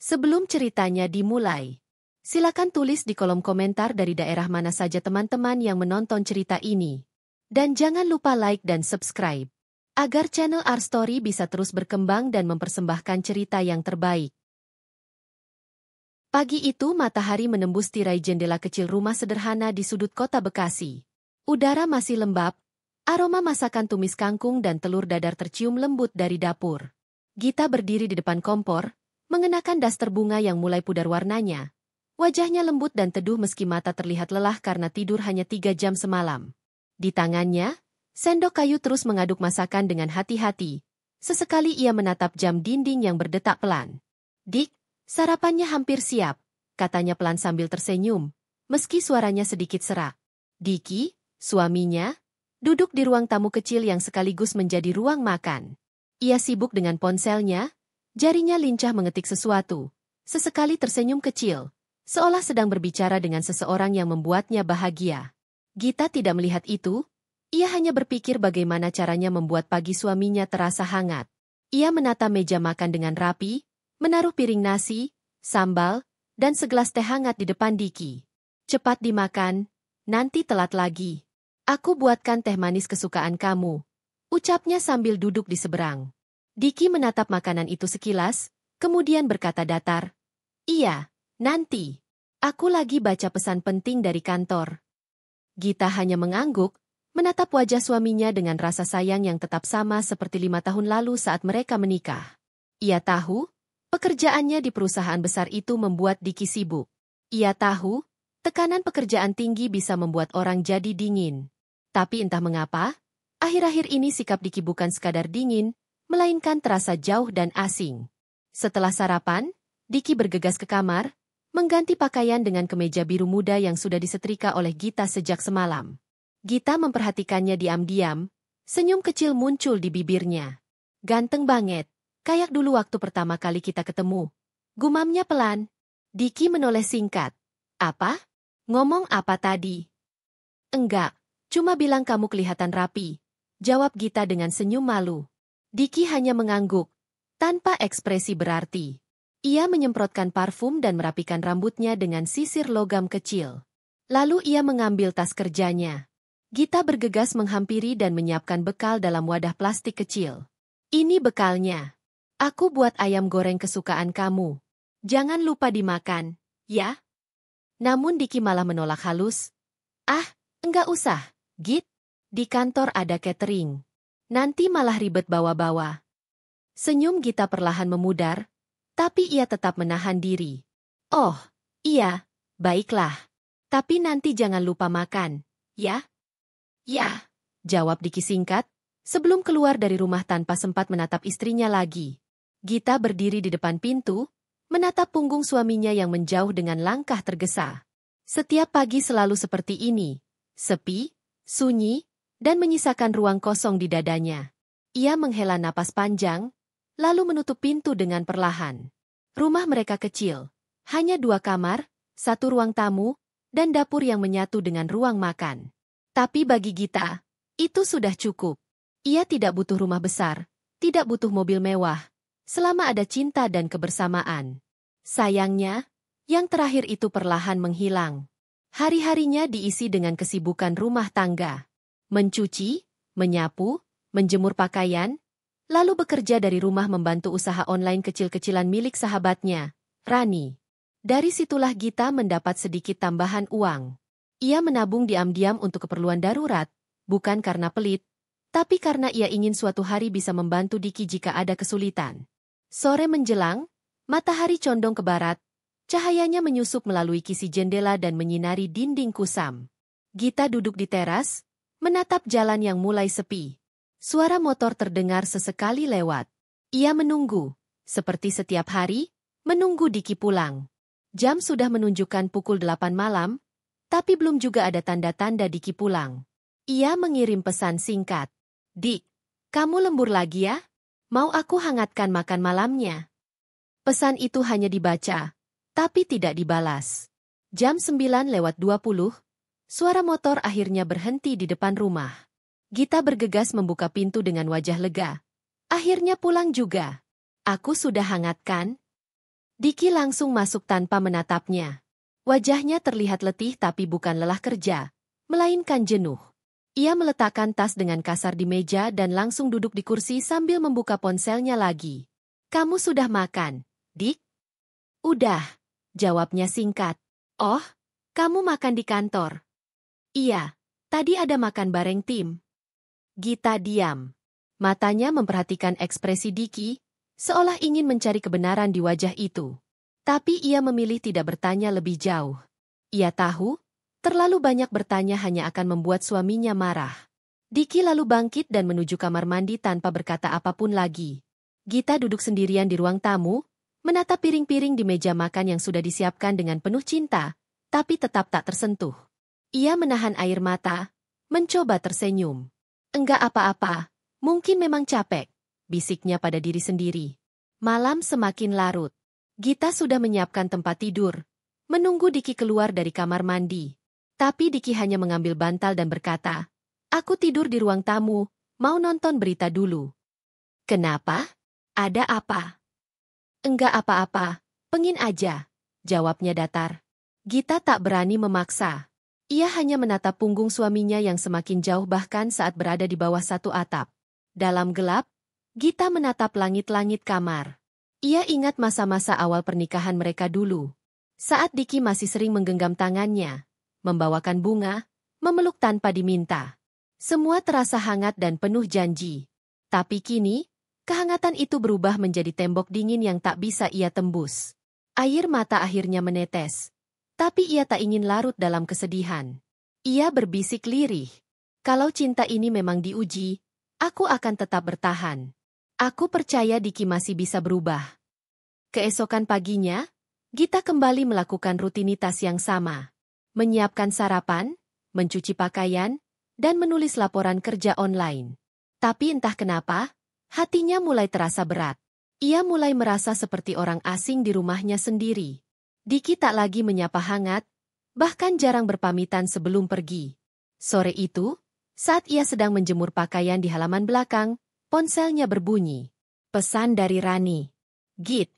Sebelum ceritanya dimulai, silakan tulis di kolom komentar dari daerah mana saja teman-teman yang menonton cerita ini. Dan jangan lupa like dan subscribe, agar channel Our Story bisa terus berkembang dan mempersembahkan cerita yang terbaik. Pagi itu matahari menembus tirai jendela kecil rumah sederhana di sudut kota Bekasi. Udara masih lembab, aroma masakan tumis kangkung dan telur dadar tercium lembut dari dapur. Gita berdiri di depan kompor, mengenakan daster bunga yang mulai pudar warnanya. Wajahnya lembut dan teduh meski mata terlihat lelah karena tidur hanya 3 jam semalam. Di tangannya, sendok kayu terus mengaduk masakan dengan hati-hati. Sesekali ia menatap jam dinding yang berdetak pelan. "Dik, sarapannya hampir siap," katanya pelan sambil tersenyum, meski suaranya sedikit serak. Diki, suaminya, duduk di ruang tamu kecil yang sekaligus menjadi ruang makan. Ia sibuk dengan ponselnya, jarinya lincah mengetik sesuatu. Sesekali tersenyum kecil, seolah sedang berbicara dengan seseorang yang membuatnya bahagia. Gita tidak melihat itu, ia hanya berpikir bagaimana caranya membuat pagi suaminya terasa hangat. Ia menata meja makan dengan rapi, menaruh piring nasi, sambal, dan segelas teh hangat di depan Diki. "Cepat dimakan, nanti telat lagi. Aku buatkan teh manis kesukaan kamu," ucapnya sambil duduk di seberang. Diki menatap makanan itu sekilas, kemudian berkata datar, "Iya, nanti. Aku lagi baca pesan penting dari kantor." Gita hanya mengangguk, menatap wajah suaminya dengan rasa sayang yang tetap sama seperti 5 tahun lalu saat mereka menikah. Ia tahu, pekerjaannya di perusahaan besar itu membuat Diki sibuk. Ia tahu, tekanan pekerjaan tinggi bisa membuat orang jadi dingin. Tapi entah mengapa, akhir-akhir ini sikap Diki bukan sekadar dingin, melainkan terasa jauh dan asing. Setelah sarapan, Diki bergegas ke kamar, mengganti pakaian dengan kemeja biru muda yang sudah disetrika oleh Gita sejak semalam. Gita memperhatikannya diam-diam, senyum kecil muncul di bibirnya. "Ganteng banget, kayak dulu waktu pertama kali kita ketemu," gumamnya pelan. Diki menoleh singkat. "Apa? Ngomong apa tadi?" "Enggak, cuma bilang kamu kelihatan rapi," jawab Gita dengan senyum malu. Diki hanya mengangguk, tanpa ekspresi berarti. Ia menyemprotkan parfum dan merapikan rambutnya dengan sisir logam kecil. Lalu ia mengambil tas kerjanya. Gita bergegas menghampiri dan menyiapkan bekal dalam wadah plastik kecil. "Ini bekalnya. Aku buat ayam goreng kesukaan kamu. Jangan lupa dimakan, ya?" Namun Diki malah menolak halus. "Ah, enggak usah, Git. Di kantor ada catering. Nanti malah ribet bawa-bawa." Senyum Gita perlahan memudar, tapi ia tetap menahan diri. "Oh, iya, baiklah. Tapi nanti jangan lupa makan, ya?" "Ya," jawab Diki singkat, sebelum keluar dari rumah tanpa sempat menatap istrinya lagi. Gita berdiri di depan pintu, menatap punggung suaminya yang menjauh dengan langkah tergesa. Setiap pagi selalu seperti ini, sepi, sunyi, dan menyisakan ruang kosong di dadanya. Ia menghela napas panjang, lalu menutup pintu dengan perlahan. Rumah mereka kecil, hanya 2 kamar, 1 ruang tamu, dan dapur yang menyatu dengan ruang makan. Tapi bagi Gita, itu sudah cukup. Ia tidak butuh rumah besar, tidak butuh mobil mewah, selama ada cinta dan kebersamaan. Sayangnya, yang terakhir itu perlahan menghilang. Hari-harinya diisi dengan kesibukan rumah tangga. Mencuci, menyapu, menjemur pakaian, lalu bekerja dari rumah membantu usaha online kecil-kecilan milik sahabatnya, Rani. Dari situlah Gita mendapat sedikit tambahan uang. Ia menabung diam-diam untuk keperluan darurat, bukan karena pelit, tapi karena ia ingin suatu hari bisa membantu Diki jika ada kesulitan. Sore menjelang, matahari condong ke barat, cahayanya menyusup melalui kisi jendela dan menyinari dinding kusam. Gita duduk di teras, menatap jalan yang mulai sepi. Suara motor terdengar sesekali lewat. Ia menunggu, seperti setiap hari, menunggu Diki pulang. Jam sudah menunjukkan pukul 8 malam, tapi belum juga ada tanda-tanda Diki pulang. Ia mengirim pesan singkat. "Dik, kamu lembur lagi ya? Mau aku hangatkan makan malamnya?" Pesan itu hanya dibaca, tapi tidak dibalas. Jam 9:20, suara motor akhirnya berhenti di depan rumah. Gita bergegas membuka pintu dengan wajah lega. "Akhirnya pulang juga. Aku sudah hangatkan." Diki langsung masuk tanpa menatapnya. Wajahnya terlihat letih tapi bukan lelah kerja, melainkan jenuh. Ia meletakkan tas dengan kasar di meja dan langsung duduk di kursi sambil membuka ponselnya lagi. Kamu sudah makan, Dik? Udah, jawabnya singkat. Oh, kamu makan di kantor? Iya, tadi ada makan bareng tim. Gita diam. Matanya memperhatikan ekspresi Diki, seolah ingin mencari kebenaran di wajah itu. Tapi ia memilih tidak bertanya lebih jauh. Ia tahu, terlalu banyak bertanya hanya akan membuat suaminya marah. Diki lalu bangkit dan menuju kamar mandi tanpa berkata apapun lagi. Gita duduk sendirian di ruang tamu, menatap piring-piring di meja makan yang sudah disiapkan dengan penuh cinta, tapi tetap tak tersentuh. Ia menahan air mata, mencoba tersenyum. Enggak apa-apa. Mungkin memang capek, bisiknya pada diri sendiri. Malam semakin larut. Gita sudah menyiapkan tempat tidur, menunggu Diki keluar dari kamar mandi. Tapi Diki hanya mengambil bantal dan berkata, "Aku tidur di ruang tamu, mau nonton berita dulu." "Kenapa? Ada apa?" "Enggak apa-apa, pengin aja," jawabnya datar. Gita tak berani memaksa. Ia hanya menatap punggung suaminya yang semakin jauh bahkan saat berada di bawah satu atap. Dalam gelap, Gita menatap langit-langit kamar. Ia ingat masa-masa awal pernikahan mereka dulu. Saat Diki masih sering menggenggam tangannya, membawakan bunga, memeluk tanpa diminta. Semua terasa hangat dan penuh janji. Tapi kini, kehangatan itu berubah menjadi tembok dingin yang tak bisa ia tembus. Air mata akhirnya menetes. Tapi ia tak ingin larut dalam kesedihan. Ia berbisik lirih. Kalau cinta ini memang diuji, aku akan tetap bertahan. Aku percaya Diki masih bisa berubah. Keesokan paginya, Gita kembali melakukan rutinitas yang sama. Menyiapkan sarapan, mencuci pakaian, dan menulis laporan kerja online. Tapi entah kenapa, hatinya mulai terasa berat. Ia mulai merasa seperti orang asing di rumahnya sendiri. Diki tak lagi menyapa hangat, bahkan jarang berpamitan sebelum pergi. Sore itu, saat ia sedang menjemur pakaian di halaman belakang, ponselnya berbunyi. Pesan dari Rani. "Git,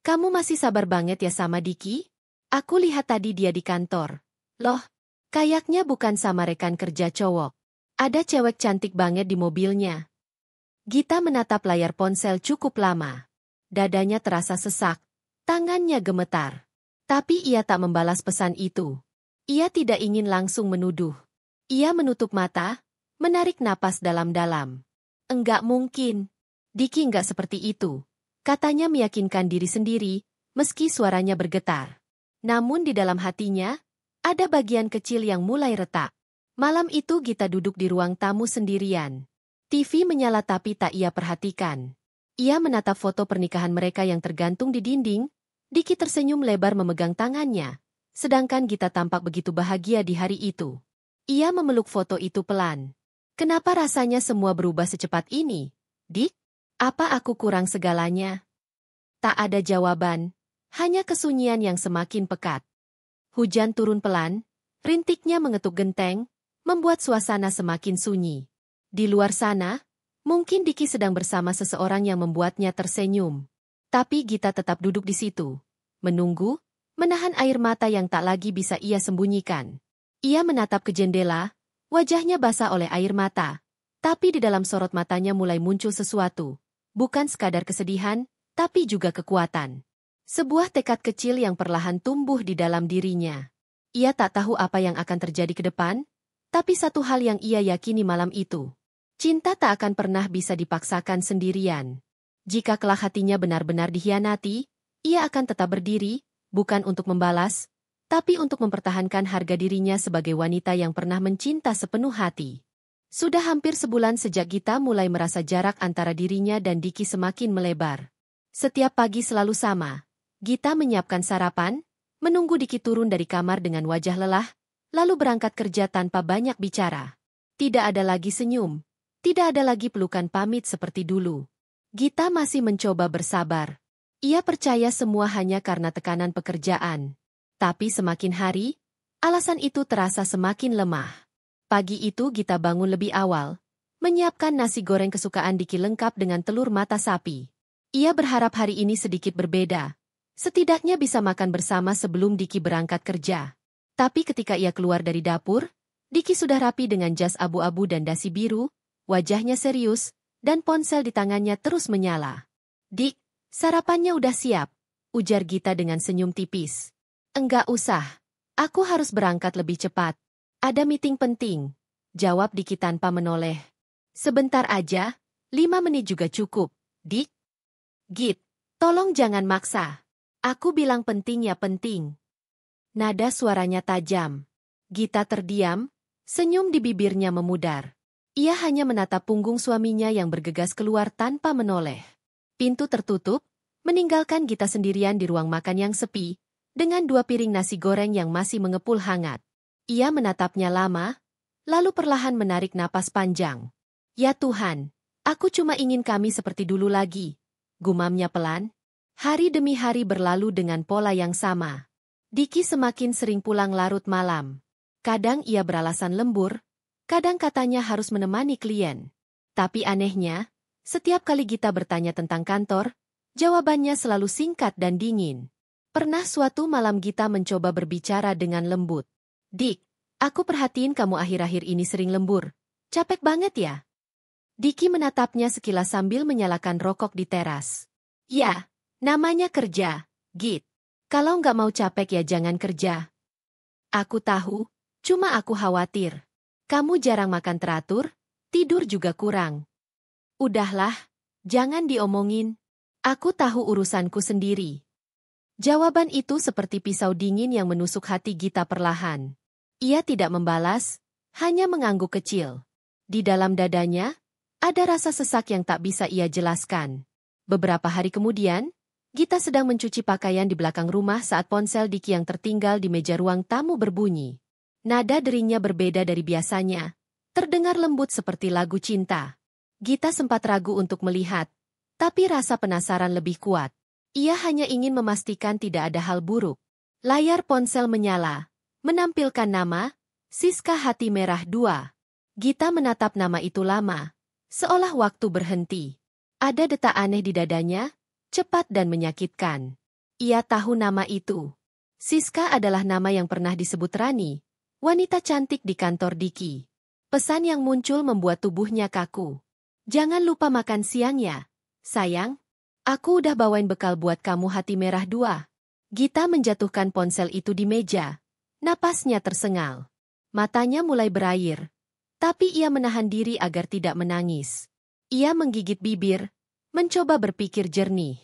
kamu masih sabar banget ya sama Diki? Aku lihat tadi dia di kantor. Loh, kayaknya bukan sama rekan kerja cowok. Ada cewek cantik banget di mobilnya." Gita menatap layar ponsel cukup lama. Dadanya terasa sesak, tangannya gemetar. Tapi ia tak membalas pesan itu. Ia tidak ingin langsung menuduh. Ia menutup mata, menarik napas dalam-dalam. Enggak mungkin. Diki enggak seperti itu. Katanya meyakinkan diri sendiri, meski suaranya bergetar. Namun di dalam hatinya, ada bagian kecil yang mulai retak. Malam itu Gita duduk di ruang tamu sendirian. TV menyala tapi tak ia perhatikan. Ia menatap foto pernikahan mereka yang tergantung di dinding. Diki tersenyum lebar memegang tangannya, sedangkan Gita tampak begitu bahagia di hari itu. Ia memeluk foto itu pelan. "Kenapa rasanya semua berubah secepat ini, Dik? Apa aku kurang segalanya?" Tak ada jawaban, hanya kesunyian yang semakin pekat. Hujan turun pelan, rintiknya mengetuk genteng, membuat suasana semakin sunyi. Di luar sana, mungkin Diki sedang bersama seseorang yang membuatnya tersenyum. Tapi Gita tetap duduk di situ, menunggu, menahan air mata yang tak lagi bisa ia sembunyikan. Ia menatap ke jendela, wajahnya basah oleh air mata, tapi di dalam sorot matanya mulai muncul sesuatu, bukan sekadar kesedihan, tapi juga kekuatan. Sebuah tekad kecil yang perlahan tumbuh di dalam dirinya. Ia tak tahu apa yang akan terjadi ke depan, tapi satu hal yang ia yakini malam itu. Cinta tak akan pernah bisa dipaksakan sendirian. Jika kelak hatinya benar-benar dikhianati, ia akan tetap berdiri, bukan untuk membalas, tapi untuk mempertahankan harga dirinya sebagai wanita yang pernah mencinta sepenuh hati. Sudah hampir sebulan sejak Gita mulai merasa jarak antara dirinya dan Diki semakin melebar. Setiap pagi selalu sama. Gita menyiapkan sarapan, menunggu Diki turun dari kamar dengan wajah lelah, lalu berangkat kerja tanpa banyak bicara. Tidak ada lagi senyum, tidak ada lagi pelukan pamit seperti dulu. Gita masih mencoba bersabar. Ia percaya semua hanya karena tekanan pekerjaan. Tapi semakin hari, alasan itu terasa semakin lemah. Pagi itu Gita bangun lebih awal, menyiapkan nasi goreng kesukaan Diki lengkap dengan telur mata sapi. Ia berharap hari ini sedikit berbeda, Setidaknya bisa makan bersama sebelum Diki berangkat kerja. Tapi ketika ia keluar dari dapur, Diki sudah rapi dengan jas abu-abu dan dasi biru, wajahnya serius, dan ponsel di tangannya terus menyala. "Dik, sarapannya udah siap," ujar Gita dengan senyum tipis. "Enggak usah. Aku harus berangkat lebih cepat. Ada meeting penting," jawab Diki tanpa menoleh. "Sebentar aja, 5 menit juga cukup, Dik." "Git, tolong jangan maksa. Aku bilang penting ya penting." Nada suaranya tajam. Gita terdiam, senyum di bibirnya memudar. Ia hanya menatap punggung suaminya yang bergegas keluar tanpa menoleh. Pintu tertutup, meninggalkan Gita sendirian di ruang makan yang sepi, dengan 2 piring nasi goreng yang masih mengepul hangat. Ia menatapnya lama, lalu perlahan menarik napas panjang. "Ya Tuhan, aku cuma ingin kami seperti dulu lagi," gumamnya pelan. Hari demi hari berlalu dengan pola yang sama. Diki semakin sering pulang larut malam. Kadang ia beralasan lembur, kadang katanya harus menemani klien. Tapi anehnya, setiap kali Gita bertanya tentang kantor, jawabannya selalu singkat dan dingin. Pernah suatu malam Gita mencoba berbicara dengan lembut. "Dik, aku perhatiin kamu akhir-akhir ini sering lembur. Capek banget ya?" Diki menatapnya sekilas sambil menyalakan rokok di teras. "Ya, namanya kerja, Git. Kalau nggak mau capek ya jangan kerja." "Aku tahu, cuma aku khawatir. Kamu jarang makan teratur, tidur juga kurang." "Udahlah, jangan diomongin. Aku tahu urusanku sendiri." Jawaban itu seperti pisau dingin yang menusuk hati Gita perlahan. Ia tidak membalas, hanya mengangguk kecil. Di dalam dadanya, ada rasa sesak yang tak bisa ia jelaskan. Beberapa hari kemudian, Gita sedang mencuci pakaian di belakang rumah saat ponsel Diki yang tertinggal di meja ruang tamu berbunyi. Nada deringnya berbeda dari biasanya, terdengar lembut seperti lagu cinta. Gita sempat ragu untuk melihat, tapi rasa penasaran lebih kuat. Ia hanya ingin memastikan tidak ada hal buruk. Layar ponsel menyala, menampilkan nama, Siska Hati Merah 2. Gita menatap nama itu lama, seolah waktu berhenti. Ada detak aneh di dadanya, cepat dan menyakitkan. Ia tahu nama itu. Siska adalah nama yang pernah disebut Rani, wanita cantik di kantor Diki. Pesan yang muncul membuat tubuhnya kaku. "Jangan lupa makan siang ya, sayang. Aku udah bawain bekal buat kamu Hati Merah 2. Gita menjatuhkan ponsel itu di meja. Napasnya tersengal. Matanya mulai berair. Tapi ia menahan diri agar tidak menangis. Ia menggigit bibir, mencoba berpikir jernih.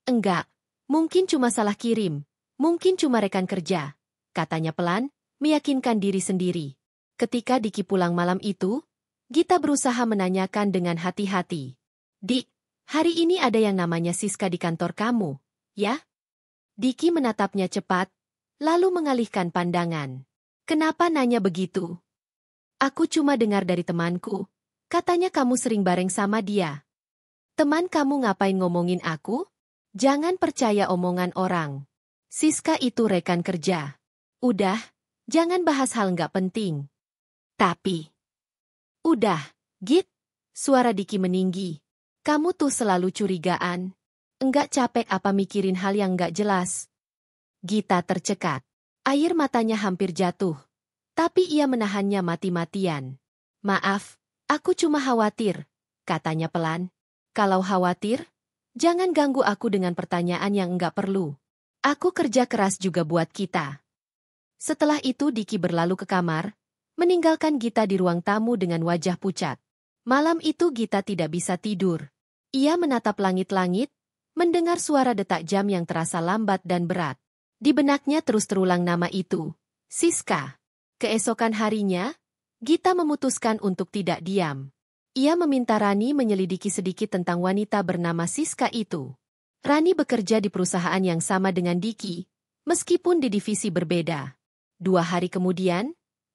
"Enggak, mungkin cuma salah kirim, mungkin cuma rekan kerja," katanya pelan, meyakinkan diri sendiri. Ketika Diki pulang malam itu, Gita berusaha menanyakan dengan hati-hati. "Dik, hari ini ada yang namanya Siska di kantor kamu, ya?" Diki menatapnya cepat, lalu mengalihkan pandangan. "Kenapa nanya begitu?" "Aku cuma dengar dari temanku, katanya kamu sering bareng sama dia." "Teman kamu ngapain ngomongin aku?" "Jangan percaya omongan orang. Siska itu rekan kerja. Udah, jangan bahas hal nggak penting." "Tapi..." "Udah, Git," suara Diki meninggi. "Kamu tuh selalu curigaan. Enggak capek apa mikirin hal yang nggak jelas?" Gita tercekat. Air matanya hampir jatuh. Tapi ia menahannya mati-matian. "Maaf, aku cuma khawatir," katanya pelan. "Kalau khawatir, jangan ganggu aku dengan pertanyaan yang enggak perlu. Aku kerja keras juga buat kita." Setelah itu Diki berlalu ke kamar, meninggalkan Gita di ruang tamu dengan wajah pucat. Malam itu Gita tidak bisa tidur. Ia menatap langit-langit, mendengar suara detak jam yang terasa lambat dan berat. Di benaknya terus terulang nama itu, Siska. Keesokan harinya, Gita memutuskan untuk tidak diam. Ia meminta Rani menyelidiki sedikit tentang wanita bernama Siska itu. Rani bekerja di perusahaan yang sama dengan Diki, meskipun di divisi berbeda. 2 hari kemudian,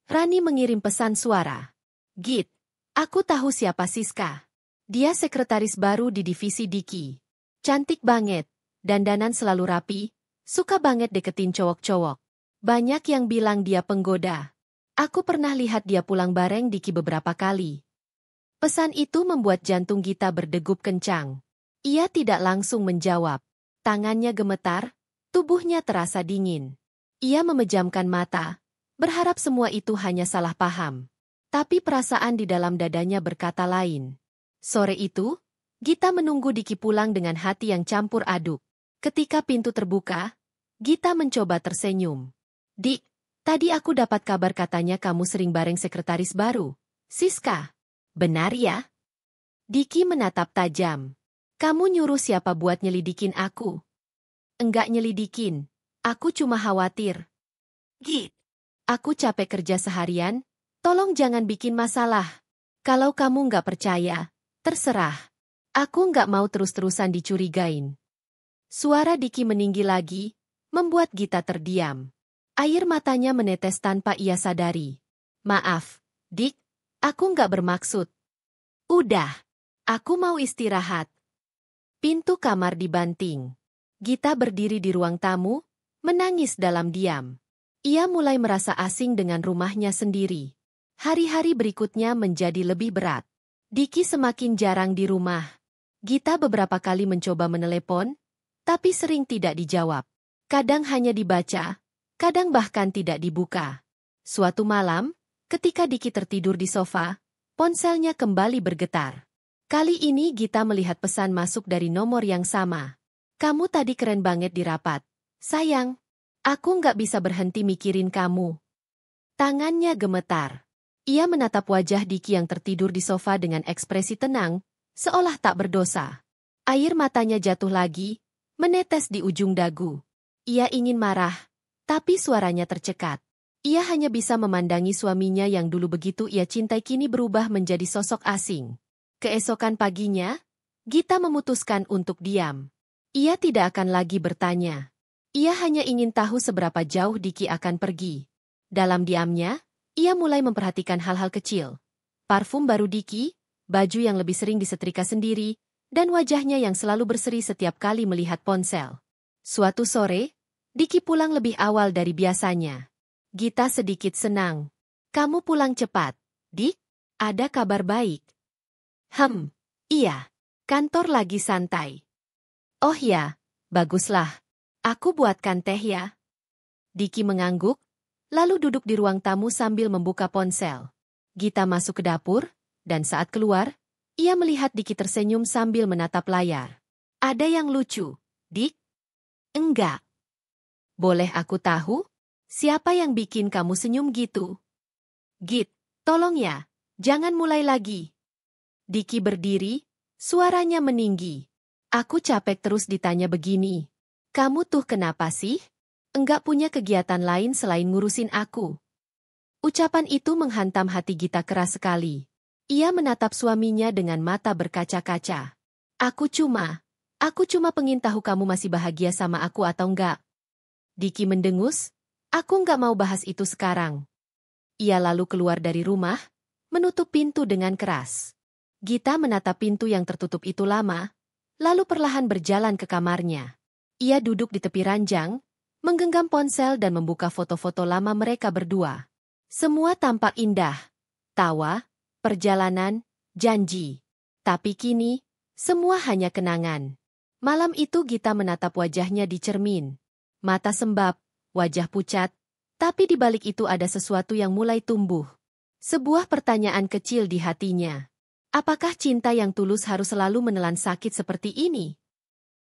Rani mengirim pesan suara. "Git, aku tahu siapa Siska. Dia sekretaris baru di divisi Diki. Cantik banget, dandanan selalu rapi, suka banget deketin cowok-cowok. Banyak yang bilang dia penggoda. Aku pernah lihat dia pulang bareng Diki beberapa kali." Pesan itu membuat jantung Gita berdegup kencang. Ia tidak langsung menjawab. Tangannya gemetar, Tubuhnya terasa dingin. Ia memejamkan mata, berharap semua itu hanya salah paham. Tapi perasaan di dalam dadanya berkata lain. Sore itu, Gita menunggu Diki pulang dengan hati yang campur aduk. Ketika pintu terbuka, Gita mencoba tersenyum. Dik, tadi aku dapat kabar katanya kamu sering bareng sekretaris baru, Siska. Benar ya? Diki menatap tajam. Kamu nyuruh siapa buat nyelidikin aku? Enggak nyelidikin, aku cuma khawatir. Git, aku capek kerja seharian, tolong jangan bikin masalah. Kalau kamu nggak percaya, terserah. Aku nggak mau terus-terusan dicurigain. Suara Diki meninggi lagi, membuat Gita terdiam. Air matanya menetes tanpa ia sadari. Maaf, Dik, aku nggak bermaksud. Udah, aku mau istirahat. Pintu kamar dibanting. Gita berdiri di ruang tamu, menangis dalam diam. Ia mulai merasa asing dengan rumahnya sendiri. Hari-hari berikutnya menjadi lebih berat. Diki semakin jarang di rumah. Gita beberapa kali mencoba menelepon, tapi sering tidak dijawab. Kadang hanya dibaca, kadang bahkan tidak dibuka. Suatu malam, ketika Diki tertidur di sofa, ponselnya kembali bergetar. Kali ini Gita melihat pesan masuk dari nomor yang sama. Kamu tadi keren banget di rapat. Sayang, aku nggak bisa berhenti mikirin kamu. Tangannya gemetar. Ia menatap wajah Diki yang tertidur di sofa dengan ekspresi tenang, seolah tak berdosa. Air matanya jatuh lagi, menetes di ujung dagu. Ia ingin marah, tapi suaranya tercekat. Ia hanya bisa memandangi suaminya yang dulu begitu ia cintai kini berubah menjadi sosok asing. Keesokan paginya, Gita memutuskan untuk diam. Ia tidak akan lagi bertanya. Ia hanya ingin tahu seberapa jauh Diki akan pergi. Dalam diamnya, ia mulai memperhatikan hal-hal kecil. Parfum baru Diki, baju yang lebih sering disetrika sendiri, dan wajahnya yang selalu berseri setiap kali melihat ponsel. Suatu sore, Diki pulang lebih awal dari biasanya. Gita sedikit senang. Kamu pulang cepat, Dik? Ada kabar baik. Iya. Kantor lagi santai. Oh ya, baguslah. Aku buatkan teh ya. Diki mengangguk, lalu duduk di ruang tamu sambil membuka ponsel. Gita masuk ke dapur, dan saat keluar, ia melihat Diki tersenyum sambil menatap layar. Ada yang lucu, Dik? Enggak. Boleh aku tahu? Siapa yang bikin kamu senyum gitu? Git, tolong ya, jangan mulai lagi. Diki berdiri, suaranya meninggi. Aku capek terus ditanya begini. Kamu tuh kenapa sih? Enggak punya kegiatan lain selain ngurusin aku. Ucapan itu menghantam hati Gita keras sekali. Ia menatap suaminya dengan mata berkaca-kaca. Aku cuma pengen tahu kamu masih bahagia sama aku atau enggak. Diki mendengus, aku enggak mau bahas itu sekarang. Ia lalu keluar dari rumah, menutup pintu dengan keras. Gita menatap pintu yang tertutup itu lama, lalu perlahan berjalan ke kamarnya. Ia duduk di tepi ranjang, menggenggam ponsel dan membuka foto-foto lama mereka berdua. Semua tampak indah. Tawa, perjalanan, janji. Tapi kini, semua hanya kenangan. Malam itu Gita menatap wajahnya di cermin. Mata sembab, wajah pucat, tapi di balik itu ada sesuatu yang mulai tumbuh. Sebuah pertanyaan kecil di hatinya. Apakah cinta yang tulus harus selalu menelan sakit seperti ini?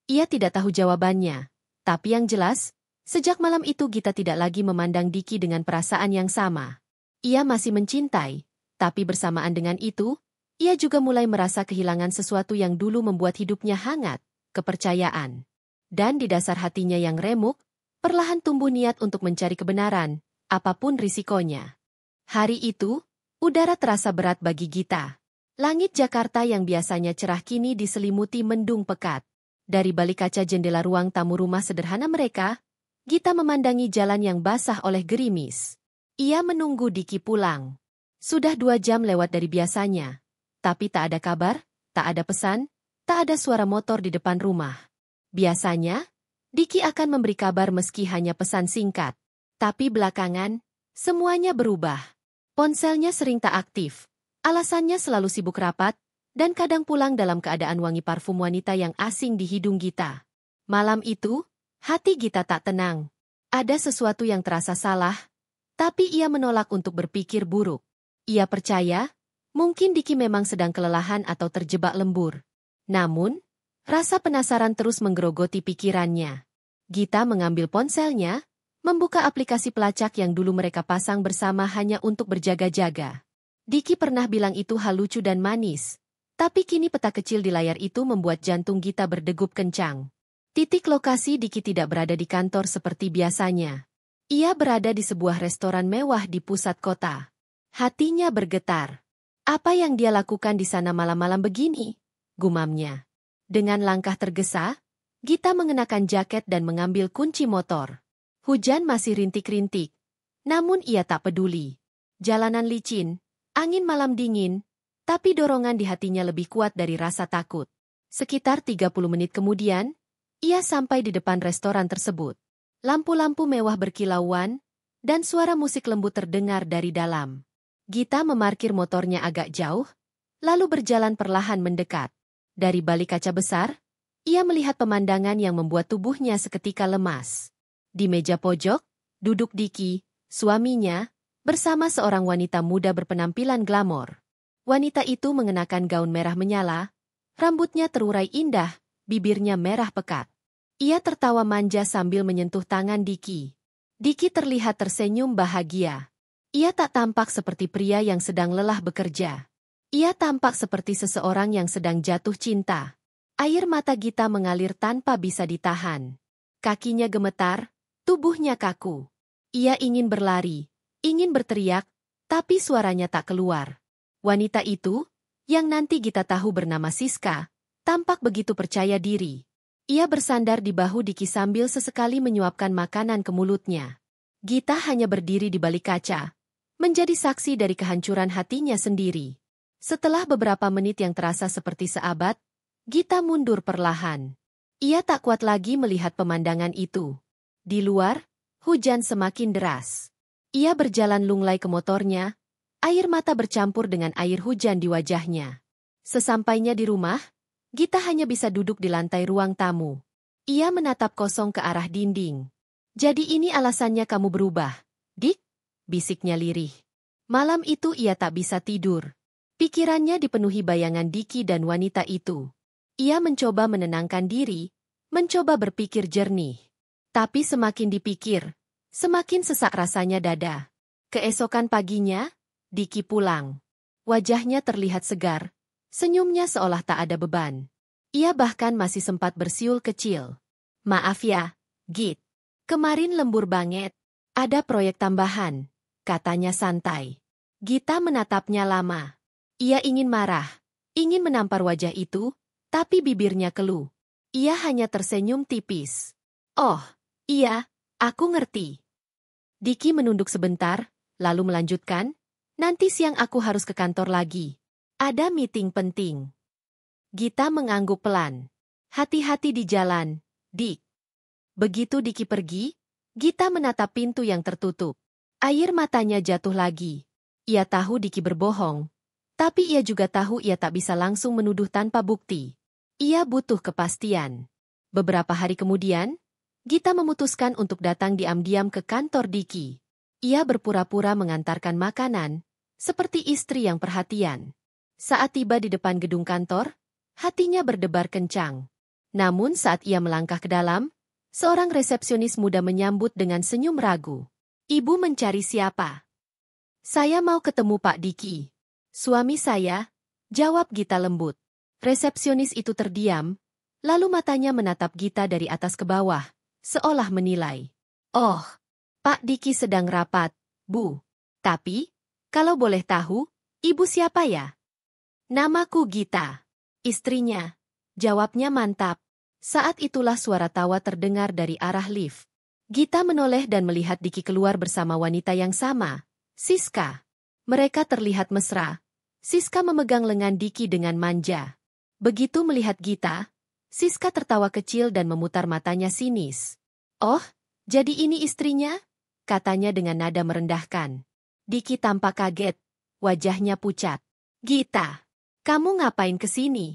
Ia tidak tahu jawabannya. Tapi yang jelas, sejak malam itu Gita tidak lagi memandang Diki dengan perasaan yang sama. Ia masih mencintai, tapi bersamaan dengan itu, ia juga mulai merasa kehilangan sesuatu yang dulu membuat hidupnya hangat, kepercayaan. Dan di dasar hatinya yang remuk, perlahan tumbuh niat untuk mencari kebenaran, apapun risikonya. Hari itu, udara terasa berat bagi Gita. Langit Jakarta yang biasanya cerah kini diselimuti mendung pekat. Dari balik kaca jendela ruang tamu rumah sederhana mereka, Gita memandangi jalan yang basah oleh gerimis. Ia menunggu Diki pulang. Sudah 2 jam lewat dari biasanya. Tapi tak ada kabar, tak ada pesan, tak ada suara motor di depan rumah. Biasanya, Diki akan memberi kabar meski hanya pesan singkat. Tapi belakangan, semuanya berubah. Ponselnya sering tak aktif. Alasannya selalu sibuk rapat, dan kadang pulang dalam keadaan wangi parfum wanita yang asing di hidung Gita. Malam itu, Hati Gita tak tenang. Ada sesuatu yang terasa salah, tapi ia menolak untuk berpikir buruk. Ia percaya, mungkin Diki memang sedang kelelahan atau terjebak lembur. Namun, rasa penasaran terus menggerogoti pikirannya. Gita mengambil ponselnya, membuka aplikasi pelacak yang dulu mereka pasang bersama hanya untuk berjaga-jaga. Diki pernah bilang itu hal lucu dan manis, tapi kini peta kecil di layar itu membuat jantung Gita berdegup kencang. Titik lokasi Diki tidak berada di kantor seperti biasanya. Ia berada di sebuah restoran mewah di pusat kota. Hatinya bergetar. Apa yang dia lakukan di sana malam-malam begini? Gumamnya. Dengan langkah tergesa, Gita mengenakan jaket dan mengambil kunci motor. Hujan masih rintik-rintik, namun ia tak peduli. Jalanan licin, angin malam dingin, tapi dorongan di hatinya lebih kuat dari rasa takut. Sekitar 30 menit kemudian, ia sampai di depan restoran tersebut. Lampu-lampu mewah berkilauan, dan suara musik lembut terdengar dari dalam. Gita memarkir motornya agak jauh, lalu berjalan perlahan mendekat. Dari balik kaca besar, ia melihat pemandangan yang membuat tubuhnya seketika lemas. Di meja pojok, duduk Diki, suaminya, bersama seorang wanita muda berpenampilan glamor. Wanita itu mengenakan gaun merah menyala, rambutnya terurai indah, bibirnya merah pekat. Ia tertawa manja sambil menyentuh tangan Diki. Diki terlihat tersenyum bahagia. Ia tak tampak seperti pria yang sedang lelah bekerja. Ia tampak seperti seseorang yang sedang jatuh cinta. Air mata Gita mengalir tanpa bisa ditahan. Kakinya gemetar, tubuhnya kaku. Ia ingin berlari, ingin berteriak, tapi suaranya tak keluar. Wanita itu, yang nanti Gita tahu bernama Siska, tampak begitu percaya diri. Ia bersandar di bahu Diki sambil sesekali menyuapkan makanan ke mulutnya. Gita hanya berdiri di balik kaca, menjadi saksi dari kehancuran hatinya sendiri. Setelah beberapa menit yang terasa seperti seabad, Gita mundur perlahan. Ia tak kuat lagi melihat pemandangan itu. Di luar, hujan semakin deras. Ia berjalan lunglai ke motornya, air mata bercampur dengan air hujan di wajahnya. Sesampainya di rumah, Gita hanya bisa duduk di lantai ruang tamu. Ia menatap kosong ke arah dinding. Jadi ini alasannya kamu berubah, Dik? Bisiknya lirih. Malam itu ia tak bisa tidur. Pikirannya dipenuhi bayangan Diki dan wanita itu. Ia mencoba menenangkan diri, mencoba berpikir jernih. Tapi semakin dipikir, semakin sesak rasanya dada. Keesokan paginya, Diki pulang. Wajahnya terlihat segar. Senyumnya seolah tak ada beban. Ia bahkan masih sempat bersiul kecil. Maaf ya, Git. Kemarin lembur banget. Ada proyek tambahan, katanya santai. Gita menatapnya lama. Ia ingin marah, ingin menampar wajah itu, tapi bibirnya keluh. Ia hanya tersenyum tipis. Oh, iya, aku ngerti. Diki menunduk sebentar, lalu melanjutkan, nanti siang aku harus ke kantor lagi. Ada meeting penting. Gita mengangguk pelan. Hati-hati di jalan, Dik. Begitu Diki pergi, Gita menatap pintu yang tertutup. Air matanya jatuh lagi. Ia tahu Diki berbohong, tapi ia juga tahu ia tak bisa langsung menuduh tanpa bukti. Ia butuh kepastian. Beberapa hari kemudian, Gita memutuskan untuk datang diam-diam ke kantor Diki. Ia berpura-pura mengantarkan makanan, seperti istri yang perhatian. Saat tiba di depan gedung kantor, hatinya berdebar kencang. Namun saat ia melangkah ke dalam, seorang resepsionis muda menyambut dengan senyum ragu. Ibu mencari siapa? Saya mau ketemu Pak Diki. Suami saya, jawab Gita lembut. Resepsionis itu terdiam, lalu matanya menatap Gita dari atas ke bawah, seolah menilai. Oh, Pak Diki sedang rapat, Bu. Tapi, kalau boleh tahu, ibu siapa ya? Namaku Gita. Istrinya. Jawabnya mantap. Saat itulah suara tawa terdengar dari arah lift. Gita menoleh dan melihat Diki keluar bersama wanita yang sama, Siska. Mereka terlihat mesra. Siska memegang lengan Diki dengan manja. Begitu melihat Gita, Siska tertawa kecil dan memutar matanya sinis. Oh, jadi ini istrinya? Katanya dengan nada merendahkan. Diki tampak kaget. Wajahnya pucat. Gita. Kamu ngapain ke sini?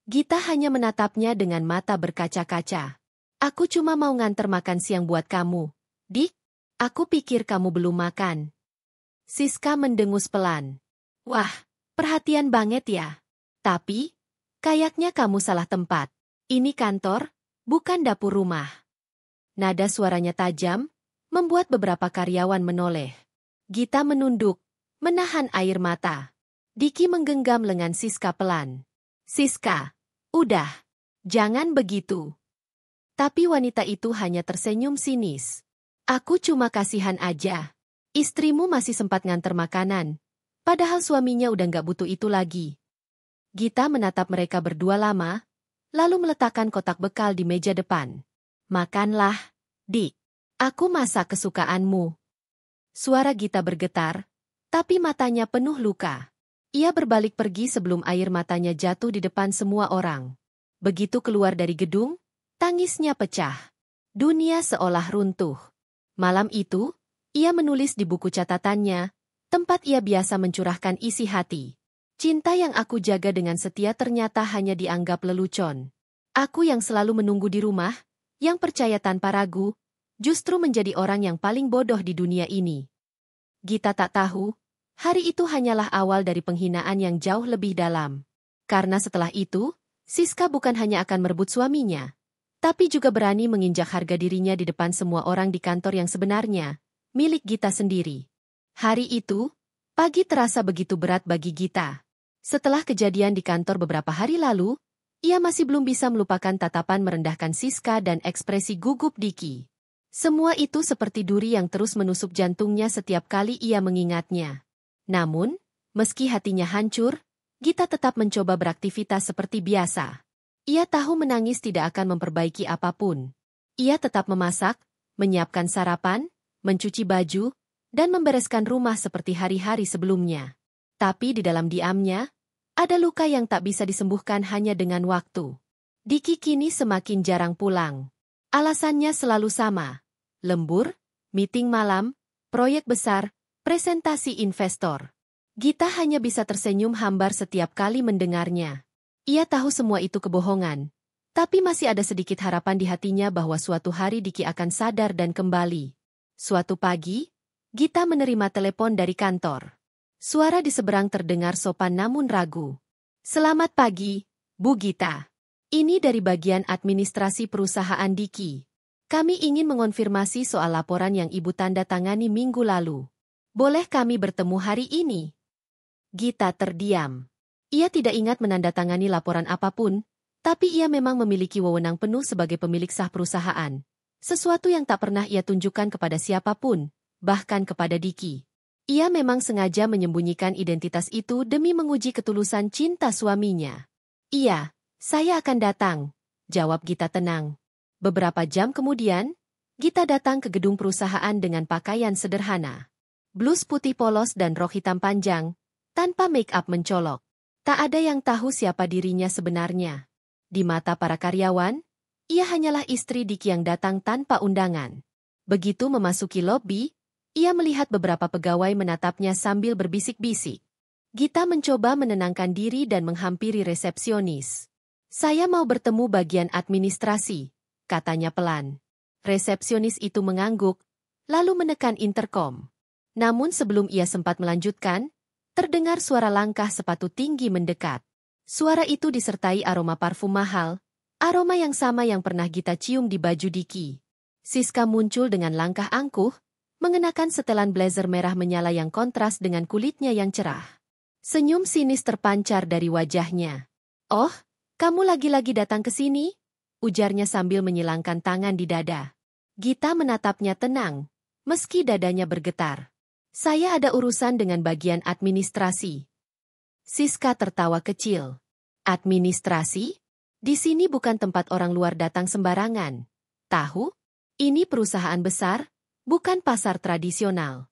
Gita hanya menatapnya dengan mata berkaca-kaca. Aku cuma mau nganter makan siang buat kamu. Dik, aku pikir kamu belum makan. Siska mendengus pelan. Wah, perhatian banget ya. Tapi, kayaknya kamu salah tempat. Ini kantor, bukan dapur rumah. Nada suaranya tajam, membuat beberapa karyawan menoleh. Gita menunduk, menahan air mata. Diki menggenggam lengan Siska pelan. Siska, udah, jangan begitu. Tapi wanita itu hanya tersenyum sinis. Aku cuma kasihan aja. Istrimu masih sempat nganter makanan, padahal suaminya udah nggak butuh itu lagi. Gita menatap mereka berdua lama, lalu meletakkan kotak bekal di meja depan. Makanlah, Dik. Aku masak kesukaanmu. Suara Gita bergetar, tapi matanya penuh luka. Ia berbalik pergi sebelum air matanya jatuh di depan semua orang. Begitu keluar dari gedung, tangisnya pecah. Dunia seolah runtuh. Malam itu, ia menulis di buku catatannya, tempat ia biasa mencurahkan isi hati. Cinta yang aku jaga dengan setia ternyata hanya dianggap lelucon. Aku yang selalu menunggu di rumah, yang percaya tanpa ragu, justru menjadi orang yang paling bodoh di dunia ini. Gita tak tahu, hari itu hanyalah awal dari penghinaan yang jauh lebih dalam. Karena setelah itu, Siska bukan hanya akan merebut suaminya, tapi juga berani menginjak harga dirinya di depan semua orang di kantor yang sebenarnya, milik Gita sendiri. Hari itu, pagi terasa begitu berat bagi Gita. Setelah kejadian di kantor beberapa hari lalu, ia masih belum bisa melupakan tatapan merendahkan Siska dan ekspresi gugup Diki. Semua itu seperti duri yang terus menusuk jantungnya setiap kali ia mengingatnya. Namun, meski hatinya hancur, Gita tetap mencoba beraktivitas seperti biasa. Ia tahu menangis tidak akan memperbaiki apapun. Ia tetap memasak, menyiapkan sarapan, mencuci baju, dan membereskan rumah seperti hari-hari sebelumnya. Tapi di dalam diamnya, ada luka yang tak bisa disembuhkan hanya dengan waktu. Diki kini semakin jarang pulang. Alasannya selalu sama. Lembur, meeting malam, proyek besar, presentasi investor. Gita hanya bisa tersenyum hambar setiap kali mendengarnya. Ia tahu semua itu kebohongan, tapi masih ada sedikit harapan di hatinya bahwa suatu hari Diki akan sadar dan kembali. Suatu pagi, Gita menerima telepon dari kantor. Suara di seberang terdengar sopan namun ragu. Selamat pagi, Bu Gita. Ini dari bagian administrasi perusahaan Diki. Kami ingin mengonfirmasi soal laporan yang Ibu tanda tangani minggu lalu. Boleh kami bertemu hari ini? Gita terdiam. Ia tidak ingat menandatangani laporan apapun, tapi ia memang memiliki wewenang penuh sebagai pemilik sah perusahaan. Sesuatu yang tak pernah ia tunjukkan kepada siapapun, bahkan kepada Diki. Ia memang sengaja menyembunyikan identitas itu demi menguji ketulusan cinta suaminya. Iya, saya akan datang, jawab Gita tenang. Beberapa jam kemudian, Gita datang ke gedung perusahaan dengan pakaian sederhana. Blus putih polos dan rok hitam panjang, tanpa make-up mencolok. Tak ada yang tahu siapa dirinya sebenarnya. Di mata para karyawan, ia hanyalah istri Diki yang datang tanpa undangan. Begitu memasuki lobi, ia melihat beberapa pegawai menatapnya sambil berbisik-bisik. Gita mencoba menenangkan diri dan menghampiri resepsionis. Saya mau bertemu bagian administrasi, katanya pelan. Resepsionis itu mengangguk, lalu menekan interkom. Namun sebelum ia sempat melanjutkan, terdengar suara langkah sepatu tinggi mendekat. Suara itu disertai aroma parfum mahal, aroma yang sama yang pernah Gita cium di baju Diki. Siska muncul dengan langkah angkuh, mengenakan setelan blazer merah menyala yang kontras dengan kulitnya yang cerah. Senyum sinis terpancar dari wajahnya. Oh, kamu lagi-lagi datang ke sini? Ujarnya sambil menyilangkan tangan di dada. Gita menatapnya tenang, meski dadanya bergetar. Saya ada urusan dengan bagian administrasi. Siska tertawa kecil. Administrasi? Di sini bukan tempat orang luar datang sembarangan. Tahu? Ini perusahaan besar, bukan pasar tradisional.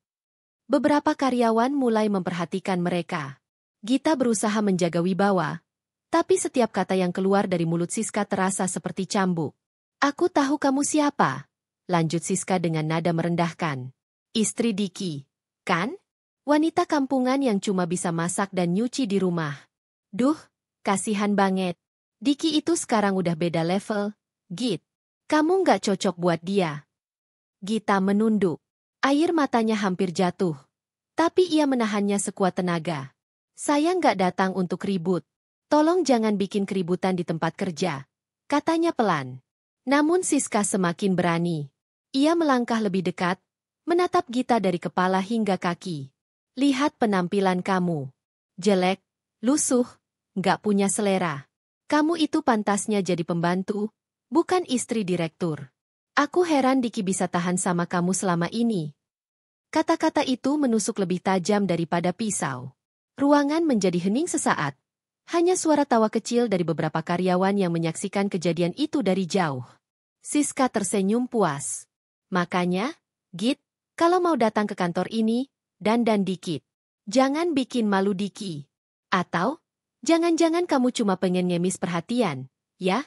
Beberapa karyawan mulai memperhatikan mereka. Gita berusaha menjaga wibawa, tapi setiap kata yang keluar dari mulut Siska terasa seperti cambuk. Aku tahu kamu siapa, lanjut Siska dengan nada merendahkan. Istri Diki. Kan? Wanita kampungan yang cuma bisa masak dan nyuci di rumah. Duh, kasihan banget. Diki itu sekarang udah beda level, Git. Kamu nggak cocok buat dia. Gita menunduk. Air matanya hampir jatuh. Tapi ia menahannya sekuat tenaga. Saya nggak datang untuk ribut. Tolong jangan bikin keributan di tempat kerja, katanya pelan. Namun Siska semakin berani. Ia melangkah lebih dekat, menatap Gita dari kepala hingga kaki. Lihat penampilan kamu. Jelek, lusuh, nggak punya selera. Kamu itu pantasnya jadi pembantu, bukan istri direktur. Aku heran Diki bisa tahan sama kamu selama ini. Kata-kata itu menusuk lebih tajam daripada pisau. Ruangan menjadi hening sesaat. Hanya suara tawa kecil dari beberapa karyawan yang menyaksikan kejadian itu dari jauh. Siska tersenyum puas. Makanya, Git, kalau mau datang ke kantor ini, dandan dikit. Jangan bikin malu Diki. Atau, jangan-jangan kamu cuma pengen ngemis perhatian, ya?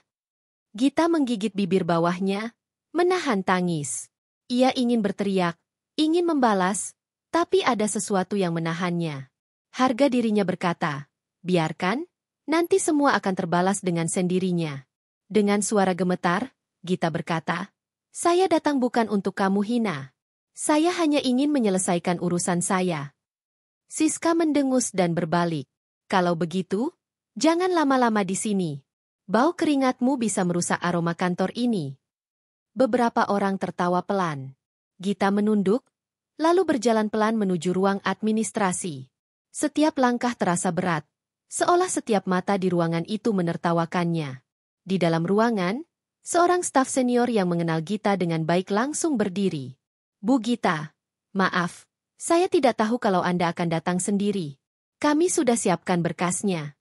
Gita menggigit bibir bawahnya, menahan tangis. Ia ingin berteriak, ingin membalas, tapi ada sesuatu yang menahannya. Harga dirinya berkata, biarkan, nanti semua akan terbalas dengan sendirinya. Dengan suara gemetar, Gita berkata, saya datang bukan untuk kamu hina. Saya hanya ingin menyelesaikan urusan saya. Siska mendengus dan berbalik. Kalau begitu, jangan lama-lama di sini. Bau keringatmu bisa merusak aroma kantor ini. Beberapa orang tertawa pelan. Gita menunduk, lalu berjalan pelan menuju ruang administrasi. Setiap langkah terasa berat, seolah setiap mata di ruangan itu menertawakannya. Di dalam ruangan, seorang staf senior yang mengenal Gita dengan baik langsung berdiri. Bu Gita, maaf, saya tidak tahu kalau Anda akan datang sendiri. Kami sudah siapkan berkasnya.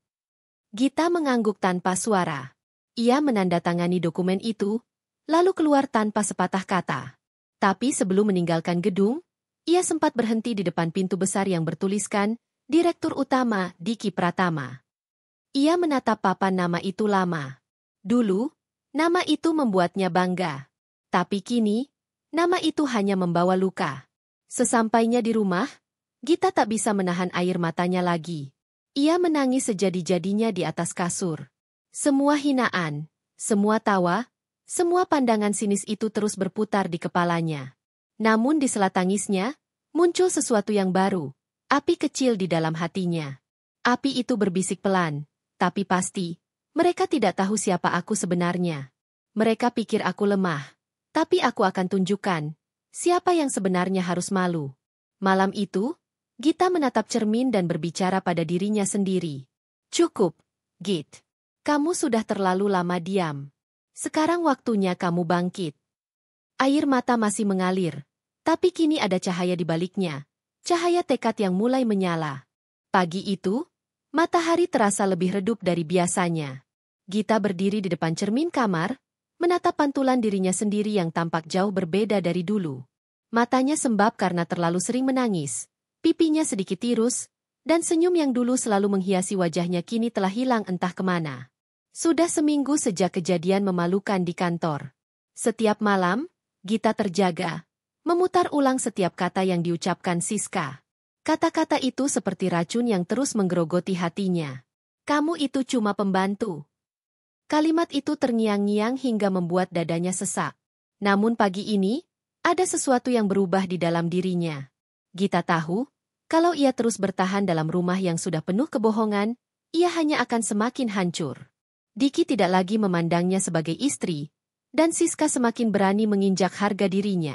Gita mengangguk tanpa suara. Ia menandatangani dokumen itu, lalu keluar tanpa sepatah kata. Tapi sebelum meninggalkan gedung, ia sempat berhenti di depan pintu besar yang bertuliskan, Direktur Utama Diki Pratama. Ia menatap papan nama itu lama. Dulu, nama itu membuatnya bangga. Tapi kini, nama itu hanya membawa luka. Sesampainya di rumah, Gita tak bisa menahan air matanya lagi. Ia menangis sejadi-jadinya di atas kasur. Semua hinaan, semua tawa, semua pandangan sinis itu terus berputar di kepalanya. Namun di sela tangisnya, muncul sesuatu yang baru, api kecil di dalam hatinya. Api itu berbisik pelan, tapi pasti, mereka tidak tahu siapa aku sebenarnya. Mereka pikir aku lemah, tapi aku akan tunjukkan, siapa yang sebenarnya harus malu. Malam itu, Gita menatap cermin dan berbicara pada dirinya sendiri. Cukup, Git. Kamu sudah terlalu lama diam. Sekarang waktunya kamu bangkit. Air mata masih mengalir, tapi kini ada cahaya di baliknya. Cahaya tekad yang mulai menyala. Pagi itu, matahari terasa lebih redup dari biasanya. Gita berdiri di depan cermin kamar, menatap pantulan dirinya sendiri yang tampak jauh berbeda dari dulu. Matanya sembab karena terlalu sering menangis. Pipinya sedikit tirus, dan senyum yang dulu selalu menghiasi wajahnya kini telah hilang entah kemana. Sudah seminggu sejak kejadian memalukan di kantor. Setiap malam, Gita terjaga, memutar ulang setiap kata yang diucapkan Siska. Kata-kata itu seperti racun yang terus menggerogoti hatinya. Kamu itu cuma pembantu. Kalimat itu terngiang-ngiang hingga membuat dadanya sesak. Namun pagi ini, ada sesuatu yang berubah di dalam dirinya. Gita tahu, kalau ia terus bertahan dalam rumah yang sudah penuh kebohongan, ia hanya akan semakin hancur. Diki tidak lagi memandangnya sebagai istri, dan Siska semakin berani menginjak harga dirinya.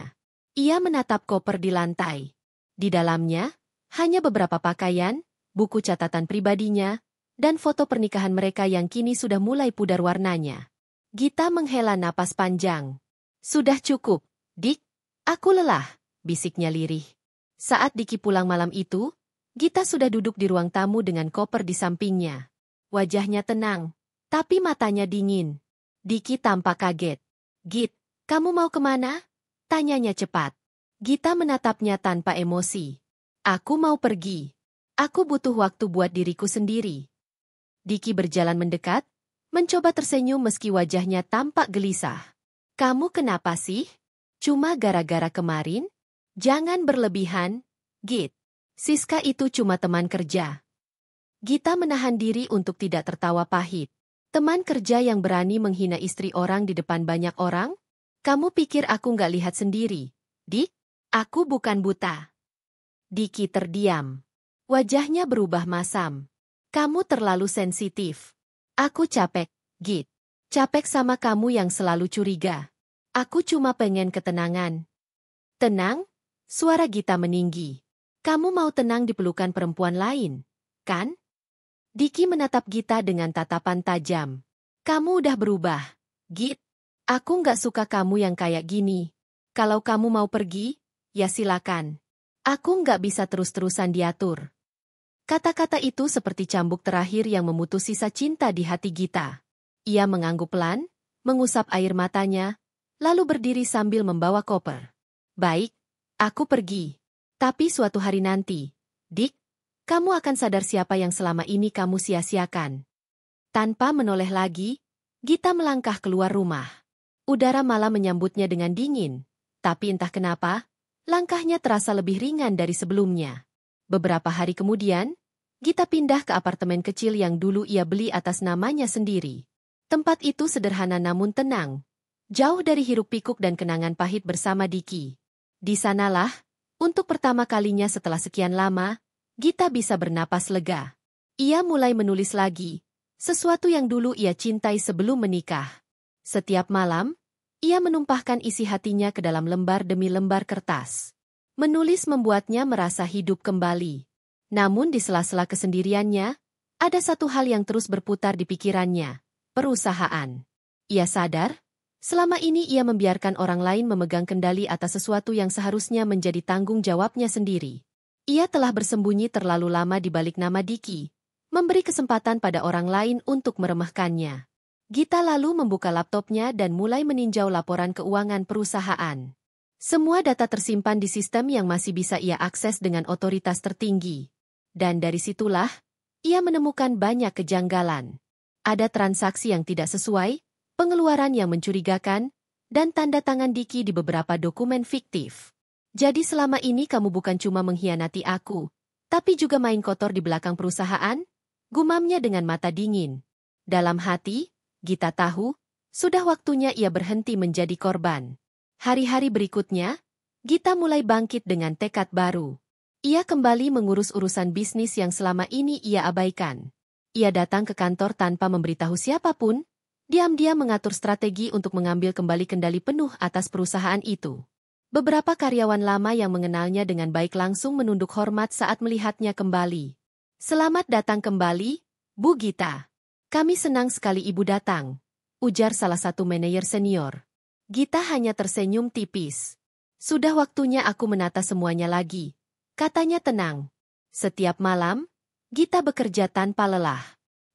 Ia menatap koper di lantai. Di dalamnya, hanya beberapa pakaian, buku catatan pribadinya, dan foto pernikahan mereka yang kini sudah mulai pudar warnanya. Gita menghela napas panjang. Sudah cukup, Dik. Aku lelah, bisiknya lirih. Saat Diki pulang malam itu, Gita sudah duduk di ruang tamu dengan koper di sampingnya. Wajahnya tenang, tapi matanya dingin. Diki tampak kaget. Git, kamu mau kemana? Tanyanya cepat. Gita menatapnya tanpa emosi. Aku mau pergi. Aku butuh waktu buat diriku sendiri. Diki berjalan mendekat, mencoba tersenyum meski wajahnya tampak gelisah. Kamu kenapa sih? Cuma gara-gara kemarin? Jangan berlebihan, Git. Siska itu cuma teman kerja. Gita menahan diri untuk tidak tertawa pahit. Teman kerja yang berani menghina istri orang di depan banyak orang? Kamu pikir aku nggak lihat sendiri, Dik? Aku bukan buta. Diki terdiam. Wajahnya berubah masam. Kamu terlalu sensitif. Aku capek, Git. Capek sama kamu yang selalu curiga. Aku cuma pengen ketenangan. Tenang? Suara Gita meninggi. Kamu mau tenang di pelukan perempuan lain, kan? Diki menatap Gita dengan tatapan tajam. Kamu udah berubah, Git. Aku nggak suka kamu yang kayak gini. Kalau kamu mau pergi, ya silakan. Aku nggak bisa terus-terusan diatur. Kata-kata itu seperti cambuk terakhir yang memutus sisa cinta di hati Gita. Ia mengangguk pelan, mengusap air matanya, lalu berdiri sambil membawa koper. Baik, aku pergi. Tapi suatu hari nanti, Dik, kamu akan sadar siapa yang selama ini kamu sia-siakan. Tanpa menoleh lagi, Gita melangkah keluar rumah. Udara malam menyambutnya dengan dingin, tapi entah kenapa, langkahnya terasa lebih ringan dari sebelumnya. Beberapa hari kemudian, Gita pindah ke apartemen kecil yang dulu ia beli atas namanya sendiri. Tempat itu sederhana namun tenang, jauh dari hiruk-pikuk dan kenangan pahit bersama Diki. Di sanalah, untuk pertama kalinya setelah sekian lama, Gita bisa bernapas lega. Ia mulai menulis lagi, sesuatu yang dulu ia cintai sebelum menikah. Setiap malam, ia menumpahkan isi hatinya ke dalam lembar demi lembar kertas. Menulis membuatnya merasa hidup kembali. Namun di sela-sela kesendiriannya, ada satu hal yang terus berputar di pikirannya, perusahaan. Ia sadar, selama ini ia membiarkan orang lain memegang kendali atas sesuatu yang seharusnya menjadi tanggung jawabnya sendiri. Ia telah bersembunyi terlalu lama di balik nama Diki, memberi kesempatan pada orang lain untuk meremehkannya. Gita lalu membuka laptopnya dan mulai meninjau laporan keuangan perusahaan. Semua data tersimpan di sistem yang masih bisa ia akses dengan otoritas tertinggi. Dan dari situlah, ia menemukan banyak kejanggalan. Ada transaksi yang tidak sesuai, pengeluaran yang mencurigakan, dan tanda tangan Diki di beberapa dokumen fiktif. Jadi selama ini kamu bukan cuma mengkhianati aku, tapi juga main kotor di belakang perusahaan? Gumamnya dengan mata dingin. Dalam hati, Gita tahu, sudah waktunya ia berhenti menjadi korban. Hari-hari berikutnya, Gita mulai bangkit dengan tekad baru. Ia kembali mengurus urusan bisnis yang selama ini ia abaikan. Ia datang ke kantor tanpa memberitahu siapapun, diam-diam mengatur strategi untuk mengambil kembali kendali penuh atas perusahaan itu. Beberapa karyawan lama yang mengenalnya dengan baik langsung menunduk hormat saat melihatnya kembali. Selamat datang kembali, Bu Gita. Kami senang sekali Ibu datang, ujar salah satu manajer senior. Gita hanya tersenyum tipis. Sudah waktunya aku menata semuanya lagi, katanya tenang. Setiap malam, Gita bekerja tanpa lelah.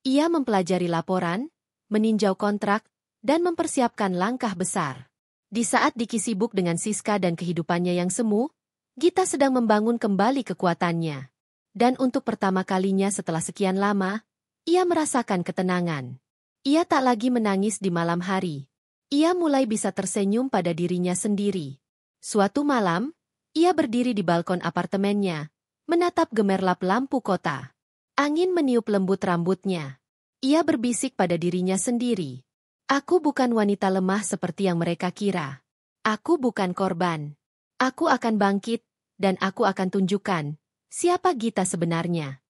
Ia mempelajari laporan, meninjau kontrak, dan mempersiapkan langkah besar. Di saat Diki sibuk dengan Siska dan kehidupannya yang semu, Gita sedang membangun kembali kekuatannya. Dan untuk pertama kalinya setelah sekian lama, ia merasakan ketenangan. Ia tak lagi menangis di malam hari. Ia mulai bisa tersenyum pada dirinya sendiri. Suatu malam, ia berdiri di balkon apartemennya, menatap gemerlap lampu kota. Angin meniup lembut rambutnya. Ia berbisik pada dirinya sendiri. Aku bukan wanita lemah seperti yang mereka kira. Aku bukan korban. Aku akan bangkit, dan aku akan tunjukkan siapa Gita sebenarnya.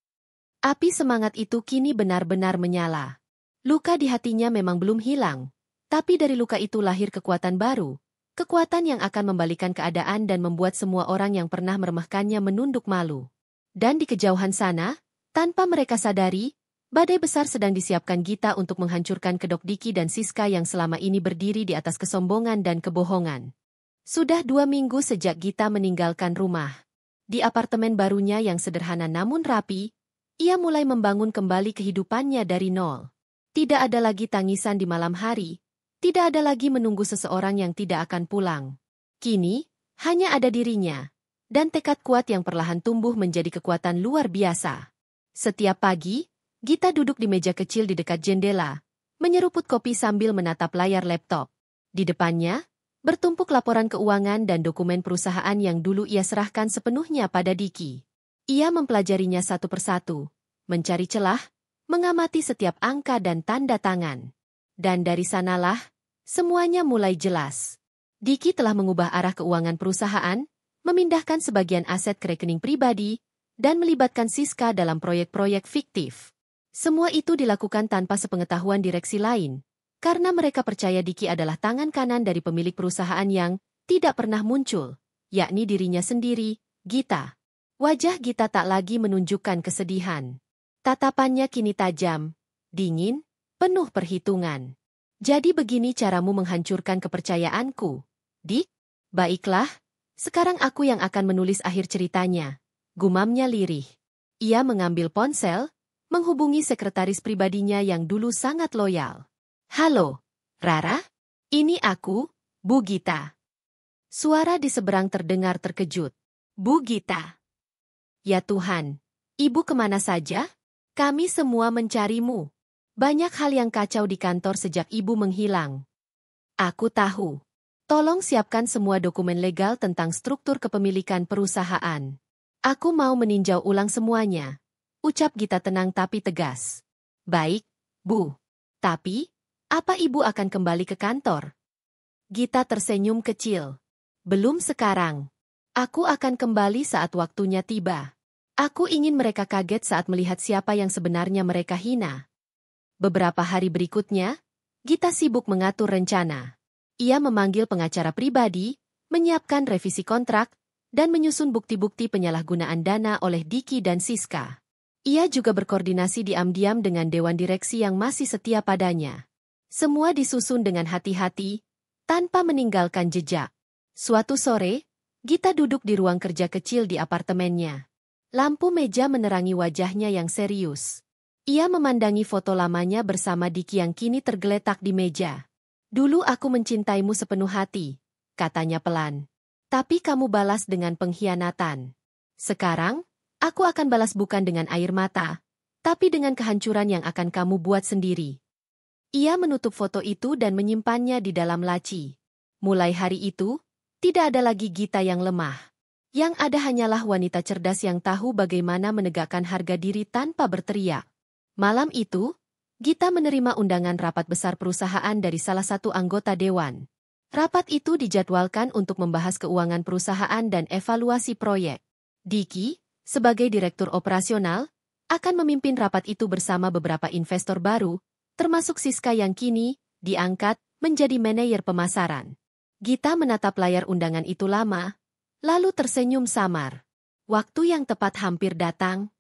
Api semangat itu kini benar-benar menyala. Luka di hatinya memang belum hilang, tapi dari luka itu lahir kekuatan baru. Kekuatan yang akan membalikan keadaan dan membuat semua orang yang pernah meremehkannya menunduk malu. Dan di kejauhan sana, tanpa mereka sadari, badai besar sedang disiapkan Gita untuk menghancurkan kedok Diki dan Siska yang selama ini berdiri di atas kesombongan dan kebohongan. Sudah 2 minggu sejak Gita meninggalkan rumah. Di apartemen barunya yang sederhana namun rapi, ia mulai membangun kembali kehidupannya dari nol. Tidak ada lagi tangisan di malam hari, tidak ada lagi menunggu seseorang yang tidak akan pulang. Kini, hanya ada dirinya, dan tekad kuat yang perlahan tumbuh menjadi kekuatan luar biasa. Setiap pagi, Gita duduk di meja kecil di dekat jendela, menyeruput kopi sambil menatap layar laptop. Di depannya, bertumpuk laporan keuangan dan dokumen perusahaan yang dulu ia serahkan sepenuhnya pada Diki. Ia mempelajarinya satu persatu, mencari celah, mengamati setiap angka dan tanda tangan. Dan dari sanalah, semuanya mulai jelas. Diki telah mengubah arah keuangan perusahaan, memindahkan sebagian aset ke rekening pribadi, dan melibatkan Siska dalam proyek-proyek fiktif. Semua itu dilakukan tanpa sepengetahuan direksi lain, karena mereka percaya Diki adalah tangan kanan dari pemilik perusahaan yang tidak pernah muncul, yakni dirinya sendiri, Gita. Wajah Gita tak lagi menunjukkan kesedihan. Tatapannya kini tajam, dingin, penuh perhitungan. Jadi begini caramu menghancurkan kepercayaanku, Dik? Baiklah, sekarang aku yang akan menulis akhir ceritanya. Gumamnya lirih. Ia mengambil ponsel, menghubungi sekretaris pribadinya yang dulu sangat loyal. Halo, Rara? Ini aku, Bu Gita. Suara di seberang terdengar terkejut. Bu Gita. Ya Tuhan, Ibu kemana saja? Kami semua mencarimu. Banyak hal yang kacau di kantor sejak Ibu menghilang. Aku tahu. Tolong siapkan semua dokumen legal tentang struktur kepemilikan perusahaan. Aku mau meninjau ulang semuanya. Ucap Gita tenang tapi tegas. Baik, Bu. Tapi, apa Ibu akan kembali ke kantor? Gita tersenyum kecil. Belum sekarang. Aku akan kembali saat waktunya tiba. Aku ingin mereka kaget saat melihat siapa yang sebenarnya mereka hina. Beberapa hari berikutnya, Gita sibuk mengatur rencana. Ia memanggil pengacara pribadi, menyiapkan revisi kontrak, dan menyusun bukti-bukti penyalahgunaan dana oleh Diki dan Siska. Ia juga berkoordinasi diam-diam dengan dewan direksi yang masih setia padanya. Semua disusun dengan hati-hati, tanpa meninggalkan jejak. Suatu sore, Gita duduk di ruang kerja kecil di apartemennya. Lampu meja menerangi wajahnya yang serius. Ia memandangi foto lamanya bersama Diki yang kini tergeletak di meja. Dulu aku mencintaimu sepenuh hati, katanya pelan. Tapi kamu balas dengan pengkhianatan. Sekarang, aku akan balas bukan dengan air mata, tapi dengan kehancuran yang akan kamu buat sendiri. Ia menutup foto itu dan menyimpannya di dalam laci. Mulai hari itu, tidak ada lagi Gita yang lemah. Yang ada hanyalah wanita cerdas yang tahu bagaimana menegakkan harga diri tanpa berteriak. Malam itu, Gita menerima undangan rapat besar perusahaan dari salah satu anggota dewan. Rapat itu dijadwalkan untuk membahas keuangan perusahaan dan evaluasi proyek. Diki, sebagai direktur operasional, akan memimpin rapat itu bersama beberapa investor baru, termasuk Siska yang kini diangkat menjadi manajer pemasaran. Gita menatap layar undangan itu lama, lalu tersenyum samar. Waktu yang tepat hampir datang.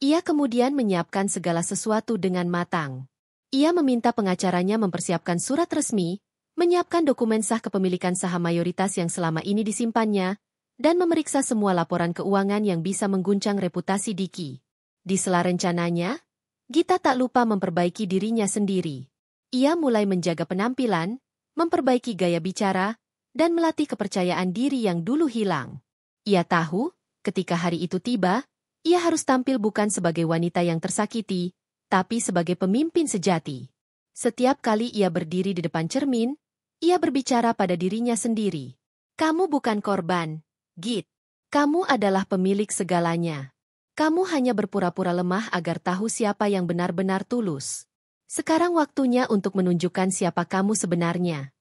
Ia kemudian menyiapkan segala sesuatu dengan matang. Ia meminta pengacaranya mempersiapkan surat resmi, menyiapkan dokumen sah kepemilikan saham mayoritas yang selama ini disimpannya, dan memeriksa semua laporan keuangan yang bisa mengguncang reputasi Diki. Di sela rencananya, Gita tak lupa memperbaiki dirinya sendiri. Ia mulai menjaga penampilan, memperbaiki gaya bicara, dan melatih kepercayaan diri yang dulu hilang. Ia tahu, ketika hari itu tiba, ia harus tampil bukan sebagai wanita yang tersakiti, tapi sebagai pemimpin sejati. Setiap kali ia berdiri di depan cermin, ia berbicara pada dirinya sendiri. Kamu bukan korban, Git. Kamu adalah pemilik segalanya. Kamu hanya berpura-pura lemah agar tahu siapa yang benar-benar tulus. Sekarang waktunya untuk menunjukkan siapa kamu sebenarnya.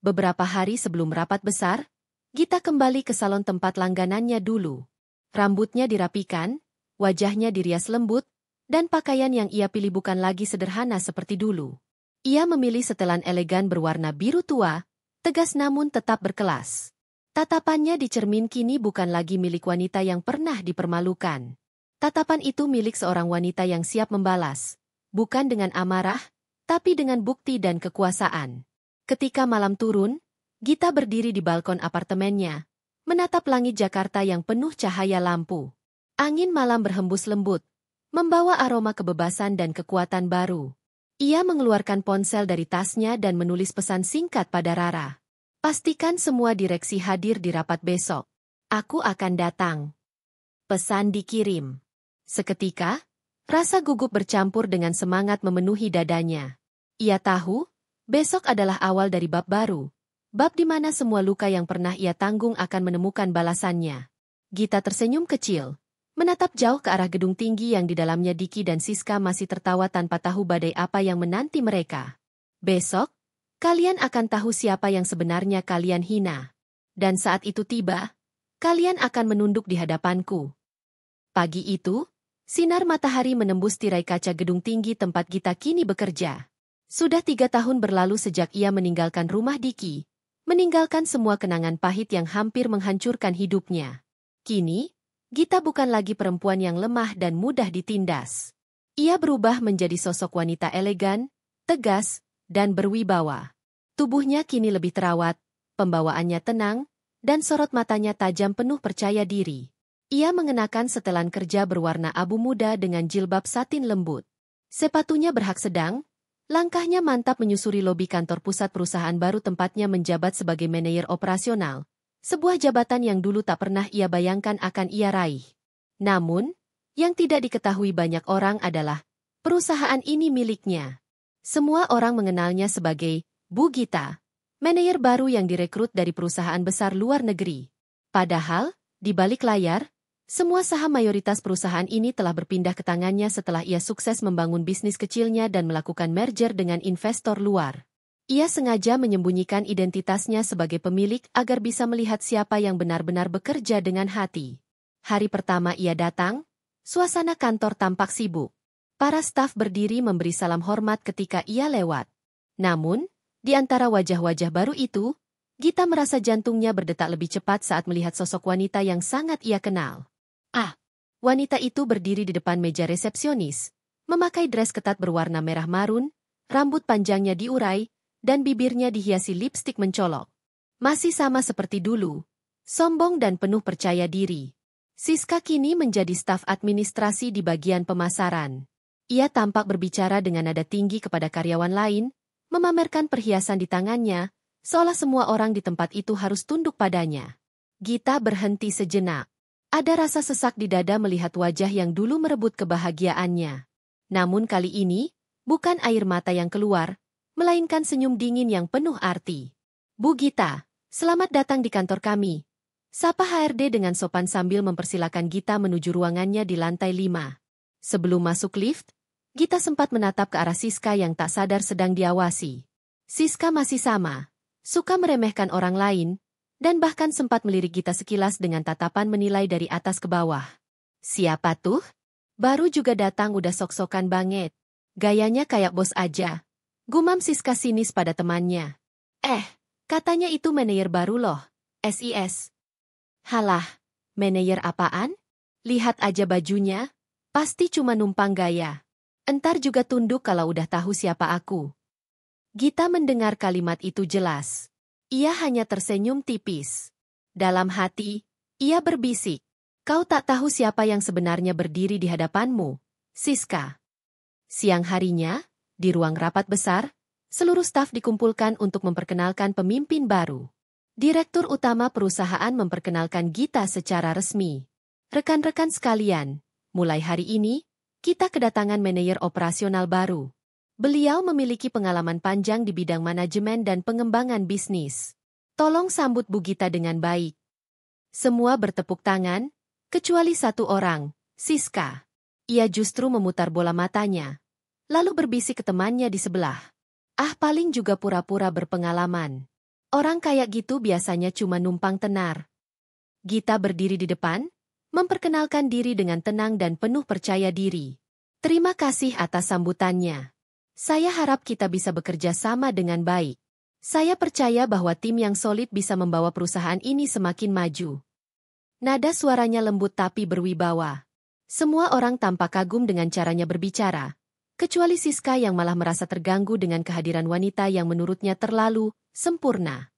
Beberapa hari sebelum rapat besar, Gita kembali ke salon tempat langganannya dulu. Rambutnya dirapikan, wajahnya dirias lembut, dan pakaian yang ia pilih bukan lagi sederhana seperti dulu. Ia memilih setelan elegan berwarna biru tua, tegas namun tetap berkelas. Tatapannya di cermin kini bukan lagi milik wanita yang pernah dipermalukan. Tatapan itu milik seorang wanita yang siap membalas, bukan dengan amarah, tapi dengan bukti dan kekuasaan. Ketika malam turun, Gita berdiri di balkon apartemennya, menatap langit Jakarta yang penuh cahaya lampu. Angin malam berhembus lembut, membawa aroma kebebasan dan kekuatan baru. Ia mengeluarkan ponsel dari tasnya dan menulis pesan singkat pada Rara. Pastikan semua direksi hadir di rapat besok. Aku akan datang. Pesan dikirim. Seketika, rasa gugup bercampur dengan semangat memenuhi dadanya. Ia tahu, besok adalah awal dari bab baru. Bab di mana semua luka yang pernah ia tanggung akan menemukan balasannya. Gita tersenyum kecil, menatap jauh ke arah gedung tinggi yang di dalamnya Diki dan Siska masih tertawa tanpa tahu badai apa yang menanti mereka. Besok, kalian akan tahu siapa yang sebenarnya kalian hina. Dan saat itu tiba, kalian akan menunduk di hadapanku. Pagi itu, sinar matahari menembus tirai kaca gedung tinggi tempat Gita kini bekerja. Sudah 3 tahun berlalu sejak ia meninggalkan rumah Diki, meninggalkan semua kenangan pahit yang hampir menghancurkan hidupnya. Kini, Gita bukan lagi perempuan yang lemah dan mudah ditindas. Ia berubah menjadi sosok wanita elegan, tegas, dan berwibawa. Tubuhnya kini lebih terawat, pembawaannya tenang, dan sorot matanya tajam penuh percaya diri. Ia mengenakan setelan kerja berwarna abu muda dengan jilbab satin lembut. Sepatunya berhak sedang, langkahnya mantap menyusuri lobi kantor pusat perusahaan baru tempatnya menjabat sebagai manajer operasional. Sebuah jabatan yang dulu tak pernah ia bayangkan akan ia raih. Namun, yang tidak diketahui banyak orang adalah, perusahaan ini miliknya. Semua orang mengenalnya sebagai Bu Gita, manajer baru yang direkrut dari perusahaan besar luar negeri. Padahal, di balik layar, semua saham mayoritas perusahaan ini telah berpindah ke tangannya setelah ia sukses membangun bisnis kecilnya dan melakukan merger dengan investor luar. Ia sengaja menyembunyikan identitasnya sebagai pemilik agar bisa melihat siapa yang benar-benar bekerja dengan hati. Hari pertama ia datang, suasana kantor tampak sibuk. Para staf berdiri memberi salam hormat ketika ia lewat. Namun, di antara wajah-wajah baru itu, Gita merasa jantungnya berdetak lebih cepat saat melihat sosok wanita yang sangat ia kenal. Wanita itu berdiri di depan meja resepsionis, memakai dress ketat berwarna merah marun, rambut panjangnya diurai, dan bibirnya dihiasi lipstik mencolok. Masih sama seperti dulu, sombong dan penuh percaya diri. Siska kini menjadi staf administrasi di bagian pemasaran. Ia tampak berbicara dengan nada tinggi kepada karyawan lain, memamerkan perhiasan di tangannya, seolah semua orang di tempat itu harus tunduk padanya. Gita berhenti sejenak. Ada rasa sesak di dada melihat wajah yang dulu merebut kebahagiaannya. Namun kali ini, bukan air mata yang keluar, melainkan senyum dingin yang penuh arti. Bu Gita, selamat datang di kantor kami. Sapa HRD dengan sopan sambil mempersilakan Gita menuju ruangannya di lantai 5. Sebelum masuk lift, Gita sempat menatap ke arah Siska yang tak sadar sedang diawasi. Siska masih sama, suka meremehkan orang lain, dan bahkan sempat melirik Gita sekilas dengan tatapan menilai dari atas ke bawah. Siapa tuh? Baru juga datang udah sok-sokan banget. Gayanya kayak bos aja. Gumam Siska sinis pada temannya. Katanya itu manajer baru loh, SIS. Halah, manajer apaan? Lihat aja bajunya, pasti cuma numpang gaya. Entar juga tunduk kalau udah tahu siapa aku. Gita mendengar kalimat itu jelas. Ia hanya tersenyum tipis. Dalam hati, ia berbisik. Kau tak tahu siapa yang sebenarnya berdiri di hadapanmu, Siska. Siang harinya, di ruang rapat besar, seluruh staf dikumpulkan untuk memperkenalkan pemimpin baru. Direktur utama perusahaan memperkenalkan Gita secara resmi. Rekan-rekan sekalian, mulai hari ini, kita kedatangan manajer operasional baru. Beliau memiliki pengalaman panjang di bidang manajemen dan pengembangan bisnis. Tolong sambut Bu Gita dengan baik. Semua bertepuk tangan, kecuali satu orang, Siska. Ia justru memutar bola matanya, lalu berbisik ke temannya di sebelah. Paling juga pura-pura berpengalaman. Orang kayak gitu biasanya cuma numpang tenar. Gita berdiri di depan, memperkenalkan diri dengan tenang dan penuh percaya diri. Terima kasih atas sambutannya. Saya harap kita bisa bekerja sama dengan baik. Saya percaya bahwa tim yang solid bisa membawa perusahaan ini semakin maju. Nada suaranya lembut tapi berwibawa. Semua orang tampak kagum dengan caranya berbicara, kecuali Siska yang malah merasa terganggu dengan kehadiran wanita yang menurutnya terlalu sempurna.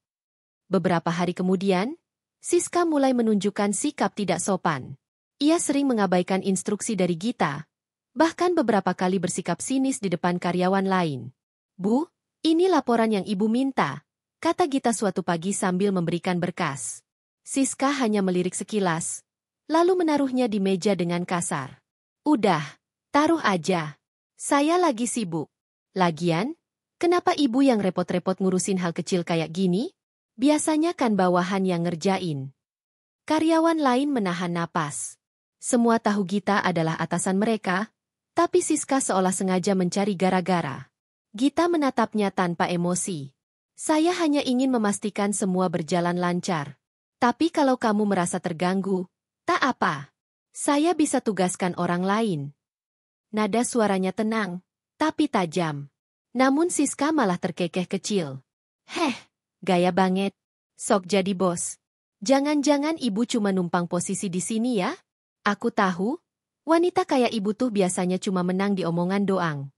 Beberapa hari kemudian, Siska mulai menunjukkan sikap tidak sopan. Ia sering mengabaikan instruksi dari Gita, bahkan beberapa kali bersikap sinis di depan karyawan lain. Bu, ini laporan yang ibu minta, kata Gita suatu pagi sambil memberikan berkas. Siska hanya melirik sekilas, lalu menaruhnya di meja dengan kasar. Udah, taruh aja. Saya lagi sibuk. Lagian, kenapa ibu yang repot-repot ngurusin hal kecil kayak gini? Biasanya kan bawahan yang ngerjain. Karyawan lain menahan napas. Semua tahu Gita adalah atasan mereka, tapi Siska seolah sengaja mencari gara-gara. Gita menatapnya tanpa emosi. Saya hanya ingin memastikan semua berjalan lancar. Tapi kalau kamu merasa terganggu, tak apa. Saya bisa tugaskan orang lain. Nada suaranya tenang, tapi tajam. Namun Siska malah terkekeh kecil. Heh, gaya banget. Sok jadi bos. Jangan-jangan ibu cuma numpang posisi di sini ya? Aku tahu, wanita kayak ibu tuh biasanya cuma menang di omongan doang.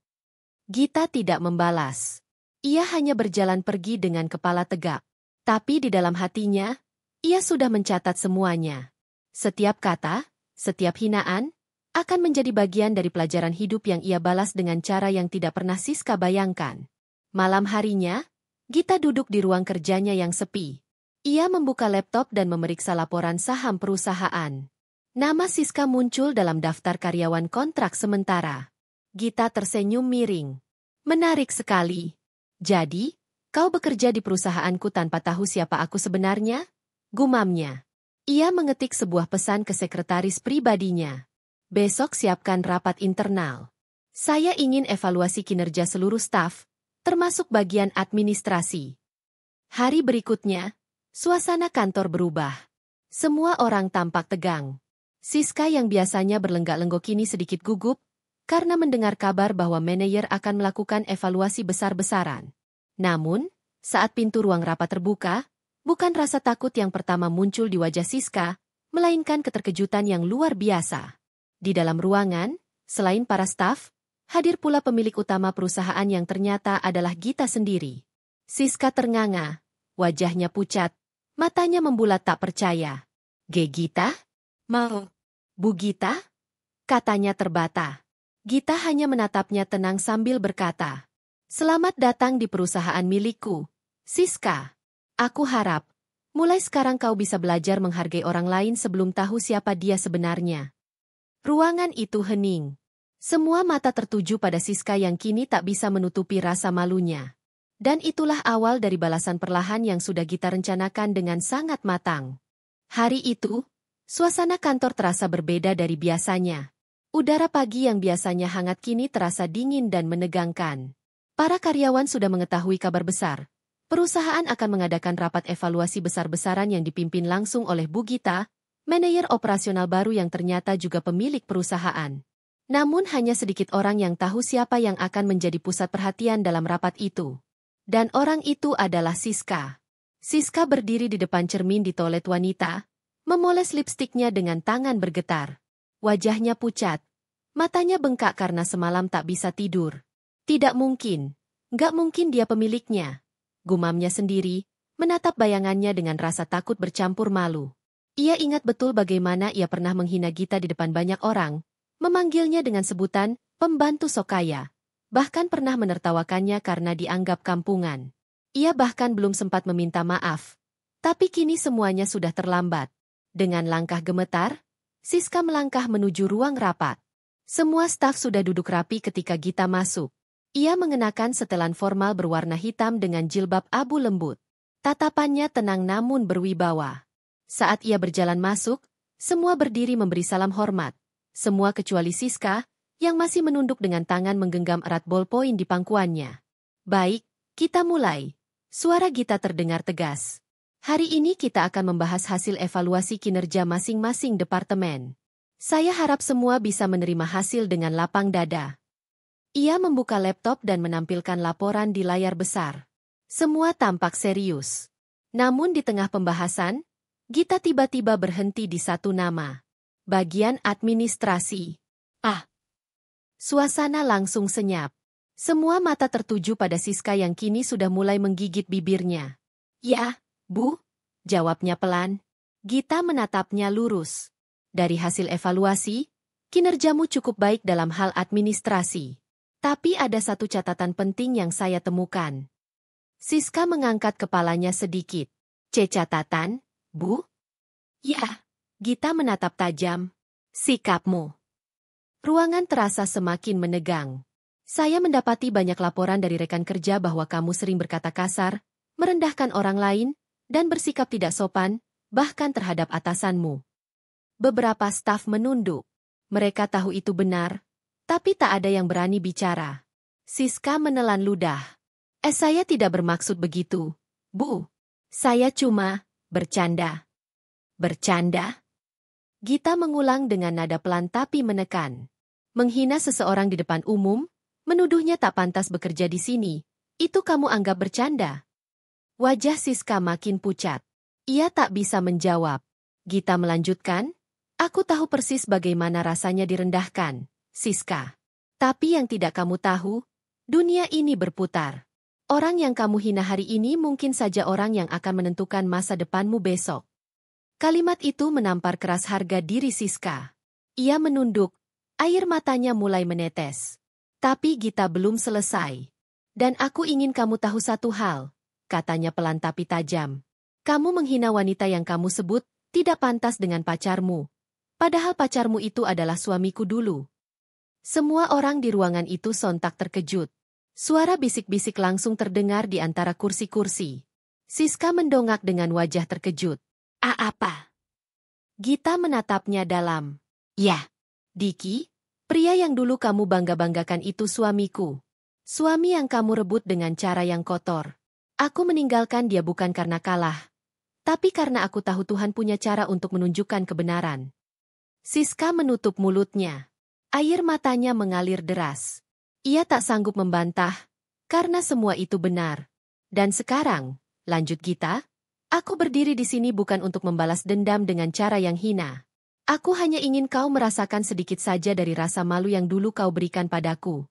Gita tidak membalas. Ia hanya berjalan pergi dengan kepala tegak. Tapi di dalam hatinya, ia sudah mencatat semuanya. Setiap kata, setiap hinaan, akan menjadi bagian dari pelajaran hidup yang ia balas dengan cara yang tidak pernah Siska bayangkan. Malam harinya, Gita duduk di ruang kerjanya yang sepi. Ia membuka laptop dan memeriksa laporan saham perusahaan. Nama Siska muncul dalam daftar karyawan kontrak sementara. Gita tersenyum miring. Menarik sekali. Jadi, kau bekerja di perusahaanku tanpa tahu siapa aku sebenarnya? Gumamnya. Ia mengetik sebuah pesan ke sekretaris pribadinya. Besok siapkan rapat internal. Saya ingin evaluasi kinerja seluruh staf, termasuk bagian administrasi. Hari berikutnya, suasana kantor berubah. Semua orang tampak tegang. Siska yang biasanya berlenggak-lenggok kini sedikit gugup, karena mendengar kabar bahwa manajer akan melakukan evaluasi besar-besaran. Namun, saat pintu ruang rapat terbuka, bukan rasa takut yang pertama muncul di wajah Siska, melainkan keterkejutan yang luar biasa. Di dalam ruangan, selain para staf, hadir pula pemilik utama perusahaan yang ternyata adalah Gita sendiri. Siska ternganga, wajahnya pucat, matanya membulat tak percaya. Gita? Mau? Bu Gita? Katanya terbata. Gita hanya menatapnya tenang sambil berkata, "Selamat datang di perusahaan milikku, Siska. Aku harap, mulai sekarang kau bisa belajar menghargai orang lain sebelum tahu siapa dia sebenarnya." Ruangan itu hening. Semua mata tertuju pada Siska yang kini tak bisa menutupi rasa malunya. Dan itulah awal dari balasan perlahan yang sudah Gita rencanakan dengan sangat matang. Hari itu, suasana kantor terasa berbeda dari biasanya. Udara pagi yang biasanya hangat kini terasa dingin dan menegangkan. Para karyawan sudah mengetahui kabar besar. Perusahaan akan mengadakan rapat evaluasi besar-besaran yang dipimpin langsung oleh Bu Gita, manajer operasional baru yang ternyata juga pemilik perusahaan. Namun hanya sedikit orang yang tahu siapa yang akan menjadi pusat perhatian dalam rapat itu. Dan orang itu adalah Siska. Siska berdiri di depan cermin di toilet wanita, memoles lipstiknya dengan tangan bergetar. Wajahnya pucat. Matanya bengkak karena semalam tak bisa tidur. Tidak mungkin. Nggak mungkin dia pemiliknya. Gumamnya sendiri, menatap bayangannya dengan rasa takut bercampur malu. Ia ingat betul bagaimana ia pernah menghina Gita di depan banyak orang, memanggilnya dengan sebutan, pembantu sokaya. Bahkan pernah menertawakannya karena dianggap kampungan. Ia bahkan belum sempat meminta maaf. Tapi kini semuanya sudah terlambat. Dengan langkah gemetar, Siska melangkah menuju ruang rapat. Semua staf sudah duduk rapi ketika Gita masuk. Ia mengenakan setelan formal berwarna hitam dengan jilbab abu lembut. Tatapannya tenang namun berwibawa. Saat ia berjalan masuk, semua berdiri memberi salam hormat. Semua kecuali Siska, yang masih menunduk dengan tangan menggenggam erat bolpoin di pangkuannya. "Baik, kita mulai." Suara Gita terdengar tegas. "Hari ini kita akan membahas hasil evaluasi kinerja masing-masing departemen. Saya harap semua bisa menerima hasil dengan lapang dada." Ia membuka laptop dan menampilkan laporan di layar besar. Semua tampak serius. Namun di tengah pembahasan, Gita tiba-tiba berhenti di satu nama. Bagian administrasi. Suasana langsung senyap. Semua mata tertuju pada Siska yang kini sudah mulai menggigit bibirnya. "Ya, Bu," jawabnya pelan. Gita menatapnya lurus. "Dari hasil evaluasi, kinerjamu cukup baik dalam hal administrasi. Tapi ada satu catatan penting yang saya temukan." Siska mengangkat kepalanya sedikit. "Catatan, Bu?" "Ya." Gita menatap tajam. "Sikapmu." Ruangan terasa semakin menegang. "Saya mendapati banyak laporan dari rekan kerja bahwa kamu sering berkata kasar, merendahkan orang lain, dan bersikap tidak sopan, bahkan terhadap atasanmu." Beberapa staf menunduk. Mereka tahu itu benar, tapi tak ada yang berani bicara. Siska menelan ludah. Saya tidak bermaksud begitu, Bu. Saya cuma bercanda. Bercanda? Gita mengulang dengan nada pelan tapi menekan. Menghina seseorang di depan umum, menuduhnya tak pantas bekerja di sini, itu kamu anggap bercanda? Wajah Siska makin pucat. Ia tak bisa menjawab. Gita melanjutkan, aku tahu persis bagaimana rasanya direndahkan, Siska. Tapi yang tidak kamu tahu, dunia ini berputar. Orang yang kamu hina hari ini mungkin saja orang yang akan menentukan masa depanmu besok. Kalimat itu menampar keras harga diri Siska. Ia menunduk, air matanya mulai menetes. Tapi Gita belum selesai. Dan aku ingin kamu tahu satu hal, katanya pelan tapi tajam. Kamu menghina wanita yang kamu sebut tidak pantas dengan pacarmu. Padahal pacarmu itu adalah suamiku dulu. Semua orang di ruangan itu sontak terkejut. Suara bisik-bisik langsung terdengar di antara kursi-kursi. Siska mendongak dengan wajah terkejut. Apa? Gita menatapnya dalam. Ya, Diki, pria yang dulu kamu bangga-banggakan itu suamiku. Suami yang kamu rebut dengan cara yang kotor. Aku meninggalkan dia bukan karena kalah, tapi karena aku tahu Tuhan punya cara untuk menunjukkan kebenaran. Siska menutup mulutnya. Air matanya mengalir deras. Ia tak sanggup membantah, karena semua itu benar. Dan sekarang, lanjut Gita, aku berdiri di sini bukan untuk membalas dendam dengan cara yang hina. Aku hanya ingin kau merasakan sedikit saja dari rasa malu yang dulu kau berikan padaku.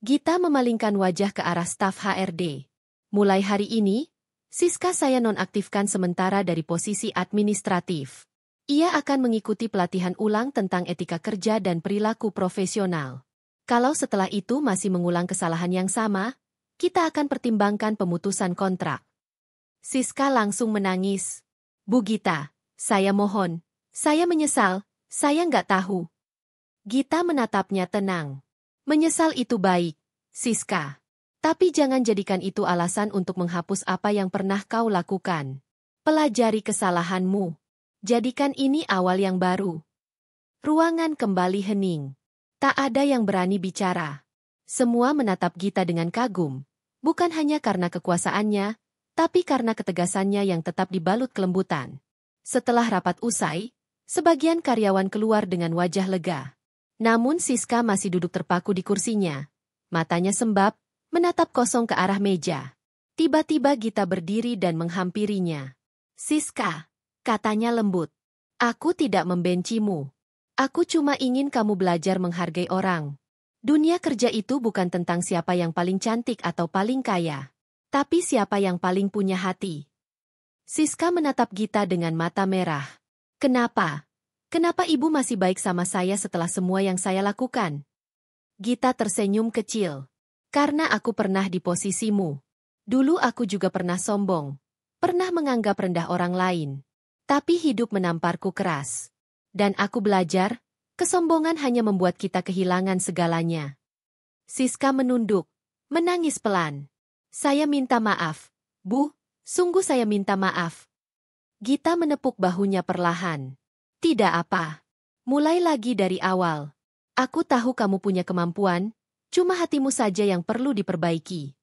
Gita memalingkan wajah ke arah staf HRD. Mulai hari ini, Siska saya nonaktifkan sementara dari posisi administratif. Ia akan mengikuti pelatihan ulang tentang etika kerja dan perilaku profesional. Kalau setelah itu masih mengulang kesalahan yang sama, kita akan pertimbangkan pemutusan kontrak. Siska langsung menangis. Bu Gita, saya mohon. Saya menyesal, saya nggak tahu. Gita menatapnya tenang. Menyesal itu baik, Siska. Tapi jangan jadikan itu alasan untuk menghapus apa yang pernah kau lakukan. Pelajari kesalahanmu. Jadikan ini awal yang baru. Ruangan kembali hening. Tak ada yang berani bicara. Semua menatap Gita dengan kagum, bukan hanya karena kekuasaannya, tapi karena ketegasannya yang tetap dibalut kelembutan. Setelah rapat usai, sebagian karyawan keluar dengan wajah lega. Namun Siska masih duduk terpaku di kursinya. Matanya sembab, menatap kosong ke arah meja. Tiba-tiba Gita berdiri dan menghampirinya. Siska, katanya lembut. Aku tidak membencimu. Aku cuma ingin kamu belajar menghargai orang. Dunia kerja itu bukan tentang siapa yang paling cantik atau paling kaya, tapi siapa yang paling punya hati. Siska menatap Gita dengan mata merah. Kenapa? Kenapa ibu masih baik sama saya setelah semua yang saya lakukan? Gita tersenyum kecil. Karena aku pernah di posisimu. Dulu aku juga pernah sombong. Pernah menganggap rendah orang lain. Tapi hidup menamparku keras. Dan aku belajar, kesombongan hanya membuat kita kehilangan segalanya. Siska menunduk, menangis pelan. Saya minta maaf, Bu, sungguh saya minta maaf. Gita menepuk bahunya perlahan. Tidak apa. Mulai lagi dari awal. Aku tahu kamu punya kemampuan, cuma hatimu saja yang perlu diperbaiki.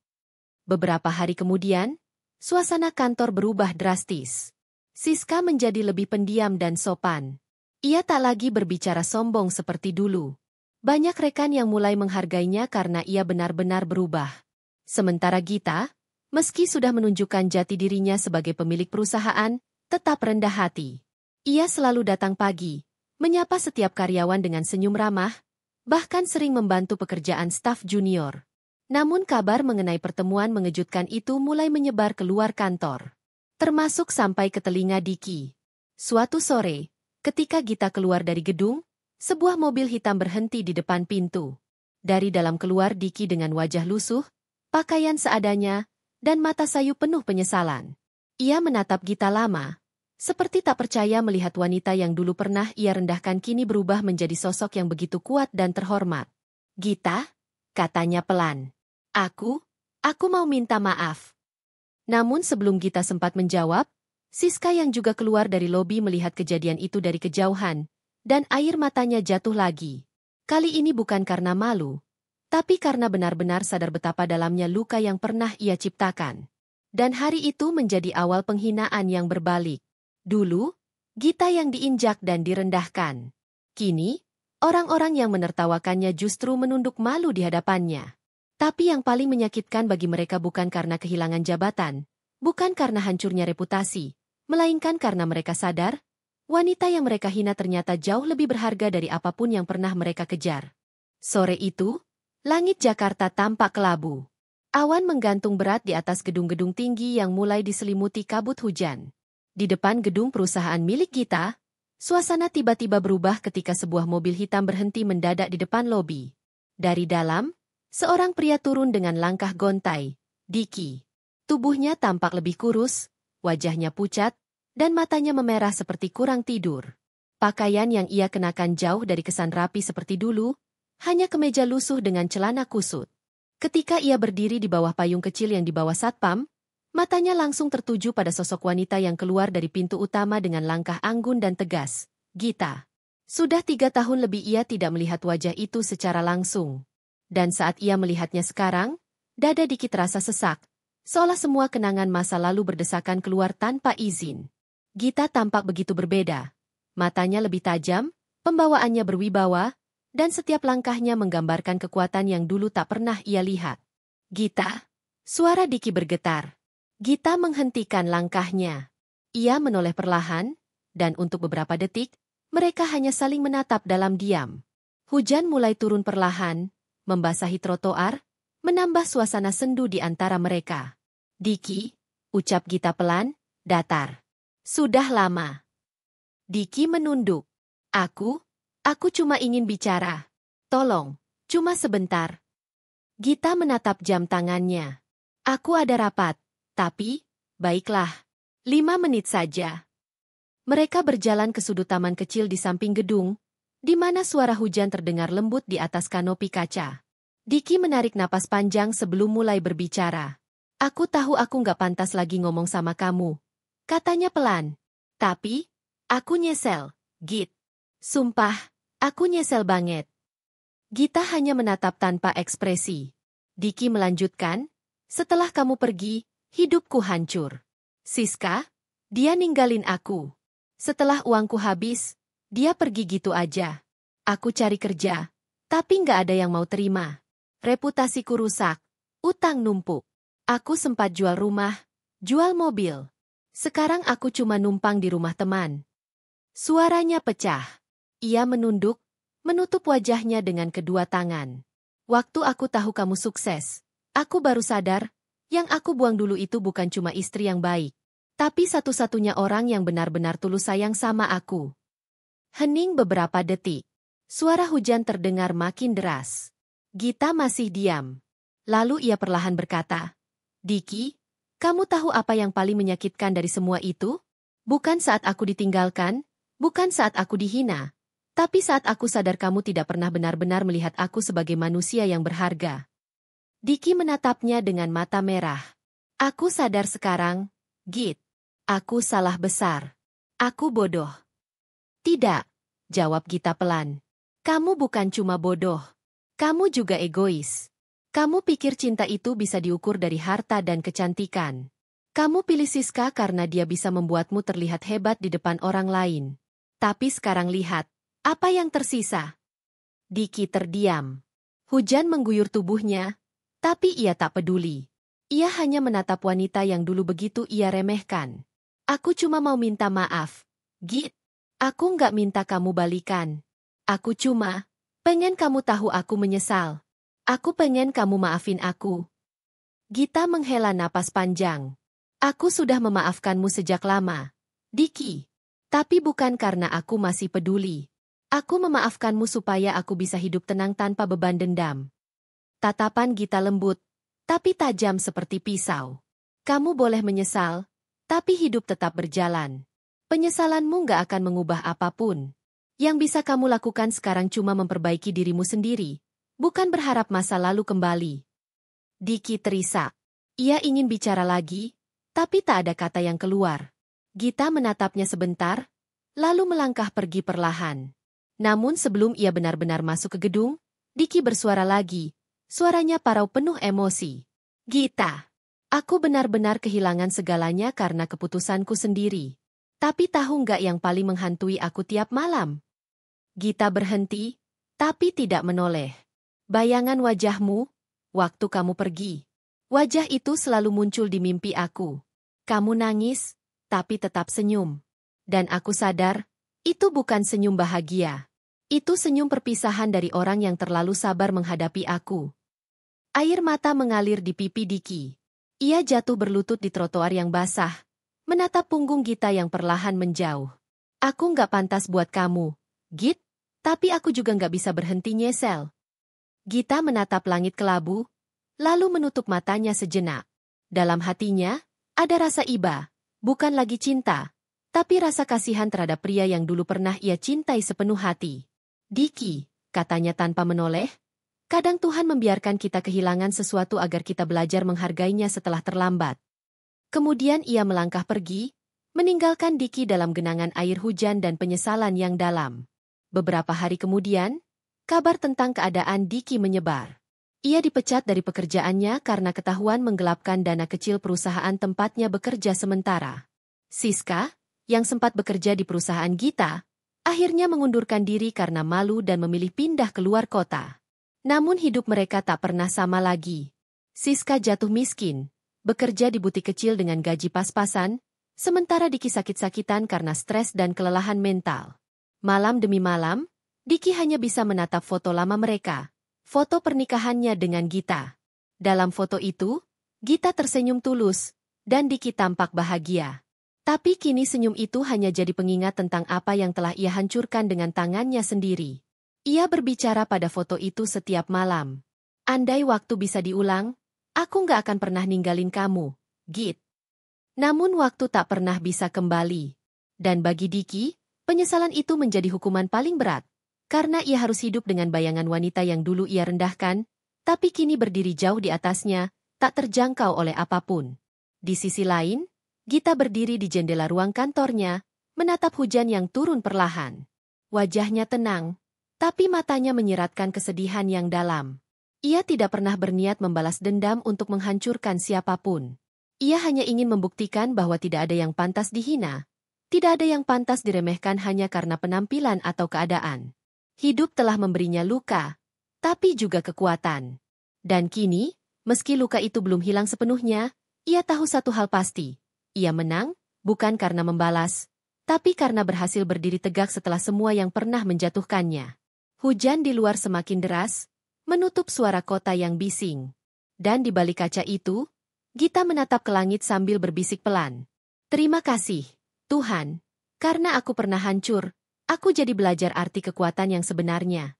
Beberapa hari kemudian, suasana kantor berubah drastis. Siska menjadi lebih pendiam dan sopan. Ia tak lagi berbicara sombong seperti dulu. Banyak rekan yang mulai menghargainya karena ia benar-benar berubah. Sementara Gita, meski sudah menunjukkan jati dirinya sebagai pemilik perusahaan, tetap rendah hati. Ia selalu datang pagi, menyapa setiap karyawan dengan senyum ramah, bahkan sering membantu pekerjaan staf junior. Namun kabar mengenai pertemuan mengejutkan itu mulai menyebar keluar kantor. Termasuk sampai ke telinga Diki. Suatu sore, ketika Gita keluar dari gedung, sebuah mobil hitam berhenti di depan pintu. Dari dalam keluar Diki dengan wajah lusuh, pakaian seadanya, dan mata sayu penuh penyesalan. Ia menatap Gita lama, seperti tak percaya melihat wanita yang dulu pernah ia rendahkan kini berubah menjadi sosok yang begitu kuat dan terhormat. Gita, katanya pelan. Aku mau minta maaf. Namun sebelum Gita sempat menjawab, Siska yang juga keluar dari lobi melihat kejadian itu dari kejauhan, dan air matanya jatuh lagi. Kali ini bukan karena malu, tapi karena benar-benar sadar betapa dalamnya luka yang pernah ia ciptakan. Dan hari itu menjadi awal penghinaan yang berbalik. Dulu, Gita yang diinjak dan direndahkan. Kini, orang-orang yang menertawakannya justru menunduk malu di hadapannya. Tapi yang paling menyakitkan bagi mereka bukan karena kehilangan jabatan, bukan karena hancurnya reputasi, melainkan karena mereka sadar, wanita yang mereka hina ternyata jauh lebih berharga dari apapun yang pernah mereka kejar. Sore itu, langit Jakarta tampak kelabu. Awan menggantung berat di atas gedung-gedung tinggi yang mulai diselimuti kabut hujan. Di depan gedung perusahaan milik Gita, suasana tiba-tiba berubah ketika sebuah mobil hitam berhenti mendadak di depan lobi. Dari dalam, seorang pria turun dengan langkah gontai, Diki. Tubuhnya tampak lebih kurus, wajahnya pucat, dan matanya memerah seperti kurang tidur. Pakaian yang ia kenakan jauh dari kesan rapi seperti dulu, hanya kemeja lusuh dengan celana kusut. Ketika ia berdiri di bawah payung kecil yang dibawa satpam, matanya langsung tertuju pada sosok wanita yang keluar dari pintu utama dengan langkah anggun dan tegas, Gita. Sudah 3 tahun lebih ia tidak melihat wajah itu secara langsung. Dan saat ia melihatnya sekarang, dada Diki terasa sesak, seolah semua kenangan masa lalu berdesakan keluar tanpa izin. Gita tampak begitu berbeda. Matanya lebih tajam, pembawaannya berwibawa, dan setiap langkahnya menggambarkan kekuatan yang dulu tak pernah ia lihat. Gita, suara Diki bergetar. Gita menghentikan langkahnya. Ia menoleh perlahan, dan untuk beberapa detik, mereka hanya saling menatap dalam diam. Hujan mulai turun perlahan, membasahi trotoar, menambah suasana sendu di antara mereka. Diki, ucap Gita pelan, datar. Sudah lama. Diki menunduk. Aku cuma ingin bicara. Tolong, cuma sebentar. Gita menatap jam tangannya. Aku ada rapat, tapi, baiklah. 5 menit saja. Mereka berjalan ke sudut taman kecil di samping gedung, di mana suara hujan terdengar lembut di atas kanopi kaca. Diki menarik napas panjang sebelum mulai berbicara. Aku tahu aku nggak pantas lagi ngomong sama kamu, katanya pelan. Tapi, aku nyesel, Git. Sumpah, aku nyesel banget. Gita hanya menatap tanpa ekspresi. Diki melanjutkan, setelah kamu pergi, hidupku hancur. Siska, dia ninggalin aku. Setelah uangku habis, dia pergi gitu aja. Aku cari kerja, tapi nggak ada yang mau terima. Reputasiku rusak, utang numpuk. Aku sempat jual rumah, jual mobil. Sekarang aku cuma numpang di rumah teman. Suaranya pecah. Ia menunduk, menutup wajahnya dengan kedua tangan. Waktu aku tahu kamu sukses, aku baru sadar, yang aku buang dulu itu bukan cuma istri yang baik, tapi satu-satunya orang yang benar-benar tulus sayang sama aku. Hening beberapa detik. Suara hujan terdengar makin deras. Gita masih diam. Lalu ia perlahan berkata, Diki, kamu tahu apa yang paling menyakitkan dari semua itu? Bukan saat aku ditinggalkan, bukan saat aku dihina, tapi saat aku sadar kamu tidak pernah benar-benar melihat aku sebagai manusia yang berharga. Diki menatapnya dengan mata merah. Aku sadar sekarang, Git. Aku salah besar. Aku bodoh. Tidak, jawab Gita pelan. Kamu bukan cuma bodoh. Kamu juga egois. Kamu pikir cinta itu bisa diukur dari harta dan kecantikan. Kamu pilih Siska karena dia bisa membuatmu terlihat hebat di depan orang lain. Tapi sekarang lihat, apa yang tersisa? Diki terdiam. Hujan mengguyur tubuhnya, tapi ia tak peduli. Ia hanya menatap wanita yang dulu begitu ia remehkan. Aku cuma mau minta maaf, Git. Aku nggak minta kamu balikan. Aku cuma pengen kamu tahu aku menyesal. Aku pengen kamu maafin aku. Gita menghela napas panjang. Aku sudah memaafkanmu sejak lama, Diki. Tapi bukan karena aku masih peduli. Aku memaafkanmu supaya aku bisa hidup tenang tanpa beban dendam. Tatapan Gita lembut, tapi tajam seperti pisau. Kamu boleh menyesal, tapi hidup tetap berjalan. Penyesalanmu nggak akan mengubah apapun. Yang bisa kamu lakukan sekarang cuma memperbaiki dirimu sendiri, bukan berharap masa lalu kembali. Diki terisak. Ia ingin bicara lagi, tapi tak ada kata yang keluar. Gita menatapnya sebentar, lalu melangkah pergi perlahan. Namun sebelum ia benar-benar masuk ke gedung, Diki bersuara lagi, Suaranya parau penuh emosi. Gita, aku benar-benar kehilangan segalanya karena keputusanku sendiri. Tapi tahu nggak yang paling menghantui aku tiap malam? Gita berhenti, tapi tidak menoleh. Bayangan wajahmu, waktu kamu pergi. Wajah itu selalu muncul di mimpi aku. Kamu nangis, tapi tetap senyum. Dan aku sadar, itu bukan senyum bahagia. Itu senyum perpisahan dari orang yang terlalu sabar menghadapi aku. Air mata mengalir di pipi Diki. Ia jatuh berlutut di trotoar yang basah, menatap punggung Gita yang perlahan menjauh. Aku nggak pantas buat kamu, Git, tapi aku juga nggak bisa berhenti nyesel. Gita menatap langit kelabu, lalu menutup matanya sejenak. Dalam hatinya, ada rasa iba, bukan lagi cinta, tapi rasa kasihan terhadap pria yang dulu pernah ia cintai sepenuh hati. Diki, katanya tanpa menoleh, kadang Tuhan membiarkan kita kehilangan sesuatu agar kita belajar menghargainya setelah terlambat. Kemudian ia melangkah pergi, meninggalkan Diki dalam genangan air hujan dan penyesalan yang dalam. Beberapa hari kemudian, kabar tentang keadaan Diki menyebar. Ia dipecat dari pekerjaannya karena ketahuan menggelapkan dana kecil perusahaan tempatnya bekerja sementara. Siska, yang sempat bekerja di perusahaan Gita, akhirnya mengundurkan diri karena malu dan memilih pindah keluar kota. Namun hidup mereka tak pernah sama lagi. Siska jatuh miskin, bekerja di butik kecil dengan gaji pas-pasan, sementara Diki sakit-sakitan karena stres dan kelelahan mental. Malam demi malam, Diki hanya bisa menatap foto lama mereka, foto pernikahannya dengan Gita. Dalam foto itu, Gita tersenyum tulus, dan Diki tampak bahagia. Tapi kini senyum itu hanya jadi pengingat tentang apa yang telah ia hancurkan dengan tangannya sendiri. Ia berbicara pada foto itu setiap malam. Andai waktu bisa diulang, aku nggak akan pernah ninggalin kamu, Git. Namun waktu tak pernah bisa kembali. Dan bagi Diki, penyesalan itu menjadi hukuman paling berat. Karena ia harus hidup dengan bayangan wanita yang dulu ia rendahkan, tapi kini berdiri jauh di atasnya, tak terjangkau oleh apapun. Di sisi lain, Gita berdiri di jendela ruang kantornya, menatap hujan yang turun perlahan. Wajahnya tenang, tapi matanya menyiratkan kesedihan yang dalam. Ia tidak pernah berniat membalas dendam untuk menghancurkan siapapun. Ia hanya ingin membuktikan bahwa tidak ada yang pantas dihina, tidak ada yang pantas diremehkan hanya karena penampilan atau keadaan. Hidup telah memberinya luka, tapi juga kekuatan. Dan kini, meski luka itu belum hilang sepenuhnya, ia tahu satu hal pasti. Ia menang, bukan karena membalas, tapi karena berhasil berdiri tegak setelah semua yang pernah menjatuhkannya. Hujan di luar semakin deras, menutup suara kota yang bising. Dan di balik kaca itu, Gita menatap ke langit sambil berbisik pelan. Terima kasih, Tuhan, karena aku pernah hancur, aku jadi belajar arti kekuatan yang sebenarnya.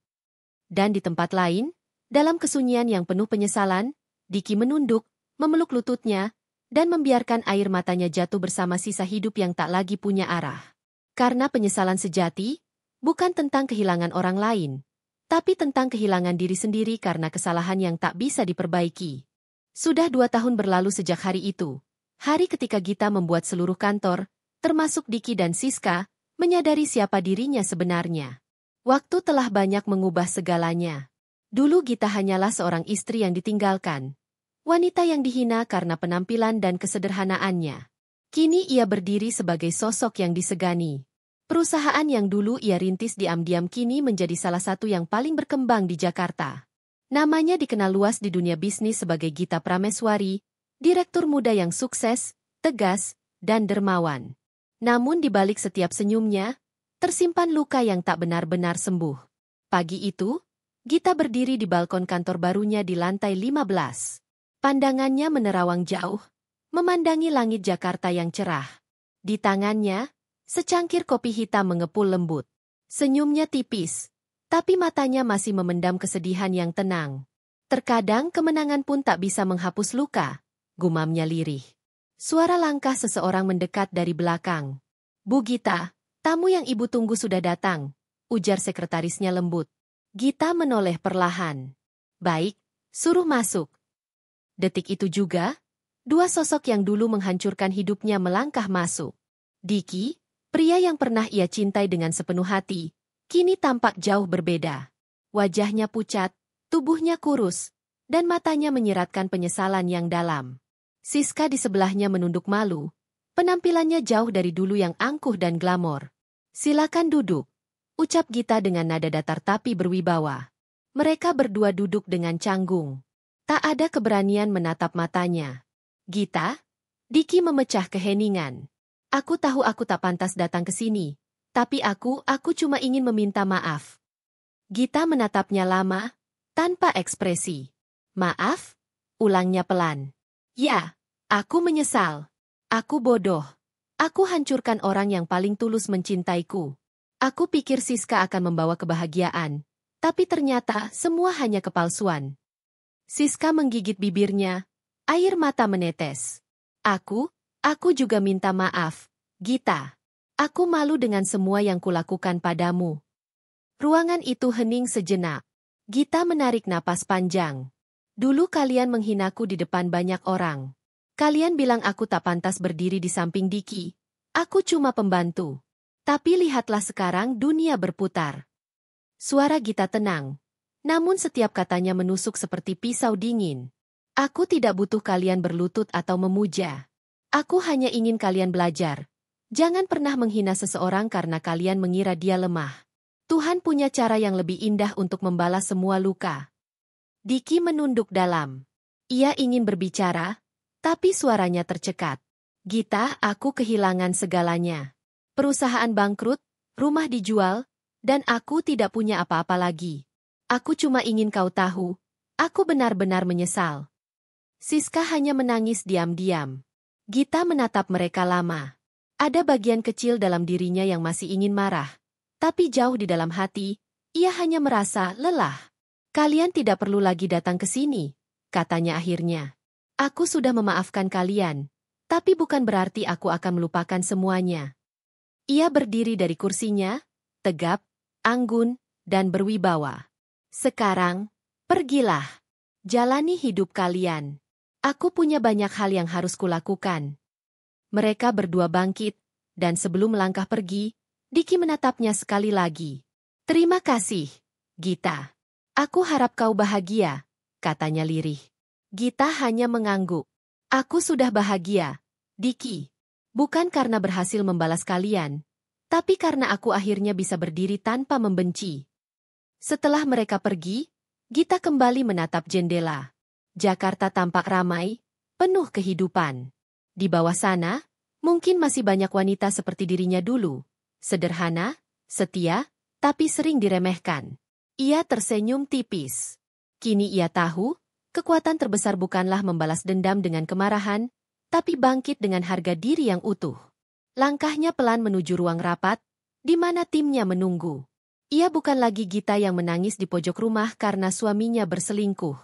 Dan di tempat lain, dalam kesunyian yang penuh penyesalan, Diki menunduk, memeluk lututnya, dan membiarkan air matanya jatuh bersama sisa hidup yang tak lagi punya arah. Karena penyesalan sejati, bukan tentang kehilangan orang lain, tapi tentang kehilangan diri sendiri karena kesalahan yang tak bisa diperbaiki. Sudah 2 tahun berlalu sejak hari itu, hari ketika Gita membuat seluruh kantor, termasuk Diki dan Siska, menyadari siapa dirinya sebenarnya. Waktu telah banyak mengubah segalanya. Dulu Gita hanyalah seorang istri yang ditinggalkan, wanita yang dihina karena penampilan dan kesederhanaannya. Kini ia berdiri sebagai sosok yang disegani. Perusahaan yang dulu ia rintis diam-diam kini menjadi salah satu yang paling berkembang di Jakarta. Namanya dikenal luas di dunia bisnis sebagai Gita Prameswari, direktur muda yang sukses, tegas, dan dermawan. Namun di balik setiap senyumnya, tersimpan luka yang tak benar-benar sembuh. Pagi itu, Gita berdiri di balkon kantor barunya di lantai 15. Pandangannya menerawang jauh, memandangi langit Jakarta yang cerah. Di tangannya, secangkir kopi hitam mengepul lembut. Senyumnya tipis, tapi matanya masih memendam kesedihan yang tenang. Terkadang kemenangan pun tak bisa menghapus luka, gumamnya lirih. Suara langkah seseorang mendekat dari belakang. Bu Gita, tamu yang ibu tunggu sudah datang, ujar sekretarisnya lembut. Gita menoleh perlahan. Baik, suruh masuk. Detik itu juga, 2 sosok yang dulu menghancurkan hidupnya melangkah masuk. Diki, pria yang pernah ia cintai dengan sepenuh hati, kini tampak jauh berbeda. Wajahnya pucat, tubuhnya kurus, dan matanya menyiratkan penyesalan yang dalam. Siska di sebelahnya menunduk malu, penampilannya jauh dari dulu yang angkuh dan glamor. "Silakan duduk," ucap Gita dengan nada datar tapi berwibawa. Mereka berdua duduk dengan canggung. Tak ada keberanian menatap matanya. "Gita?" Diki memecah keheningan. "Aku tahu aku tak pantas datang ke sini, tapi aku cuma ingin meminta maaf." Gita menatapnya lama, tanpa ekspresi. "Maaf?" ulangnya pelan. "Ya, aku menyesal. Aku bodoh. Aku hancurkan orang yang paling tulus mencintaiku. Aku pikir Siska akan membawa kebahagiaan, tapi ternyata semua hanya kepalsuan." Siska menggigit bibirnya, air mata menetes. Aku juga minta maaf, Gita. Aku malu dengan semua yang kulakukan padamu." Ruangan itu hening sejenak. Gita menarik napas panjang. "Dulu kalian menghinaku di depan banyak orang. Kalian bilang aku tak pantas berdiri di samping Diki. Aku cuma pembantu. Tapi lihatlah sekarang dunia berputar." Suara Gita tenang, namun setiap katanya menusuk seperti pisau dingin. "Aku tidak butuh kalian berlutut atau memuja. Aku hanya ingin kalian belajar. Jangan pernah menghina seseorang karena kalian mengira dia lemah. Tuhan punya cara yang lebih indah untuk membalas semua luka." Diki menunduk dalam. Ia ingin berbicara, tapi suaranya tercekat. "Gita, aku kehilangan segalanya. Perusahaan bangkrut, rumah dijual, dan aku tidak punya apa-apa lagi. Aku cuma ingin kau tahu, aku benar-benar menyesal." Siska hanya menangis diam-diam. Gita menatap mereka lama. Ada bagian kecil dalam dirinya yang masih ingin marah. Tapi jauh di dalam hati, ia hanya merasa lelah. "Kalian tidak perlu lagi datang ke sini," katanya akhirnya. "Aku sudah memaafkan kalian, tapi bukan berarti aku akan melupakan semuanya." Ia berdiri dari kursinya, tegap, anggun, dan berwibawa. "Sekarang, pergilah. Jalani hidup kalian. Aku punya banyak hal yang harus kulakukan." Mereka berdua bangkit, dan sebelum melangkah pergi, Diki menatapnya sekali lagi. "Terima kasih, Gita. Aku harap kau bahagia," katanya lirih. Gita hanya mengangguk. "Aku sudah bahagia, Diki. Bukan karena berhasil membalas kalian, tapi karena aku akhirnya bisa berdiri tanpa membenci." Setelah mereka pergi, Gita kembali menatap jendela. Jakarta tampak ramai, penuh kehidupan. Di bawah sana, mungkin masih banyak wanita seperti dirinya dulu. Sederhana, setia, tapi sering diremehkan. Ia tersenyum tipis. Kini ia tahu, kekuatan terbesar bukanlah membalas dendam dengan kemarahan, tapi bangkit dengan harga diri yang utuh. Langkahnya pelan menuju ruang rapat, di mana timnya menunggu. Ia bukan lagi Gita yang menangis di pojok rumah karena suaminya berselingkuh.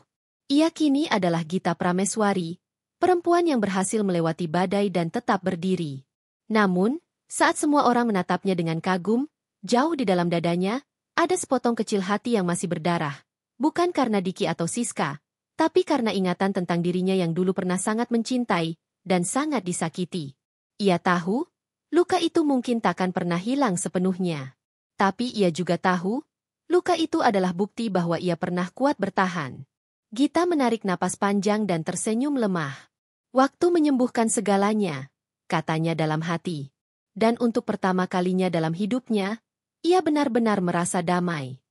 Ia kini adalah Gita Prameswari, perempuan yang berhasil melewati badai dan tetap berdiri. Namun, saat semua orang menatapnya dengan kagum, jauh di dalam dadanya, ada sepotong kecil hati yang masih berdarah. Bukan karena Diki atau Siska, tapi karena ingatan tentang dirinya yang dulu pernah sangat mencintai dan sangat disakiti. Ia tahu, luka itu mungkin takkan pernah hilang sepenuhnya. Tapi ia juga tahu, luka itu adalah bukti bahwa ia pernah kuat bertahan. Gita menarik napas panjang dan tersenyum lemah. "Waktu menyembuhkan segalanya," katanya dalam hati. Dan untuk pertama kalinya dalam hidupnya, ia benar-benar merasa damai.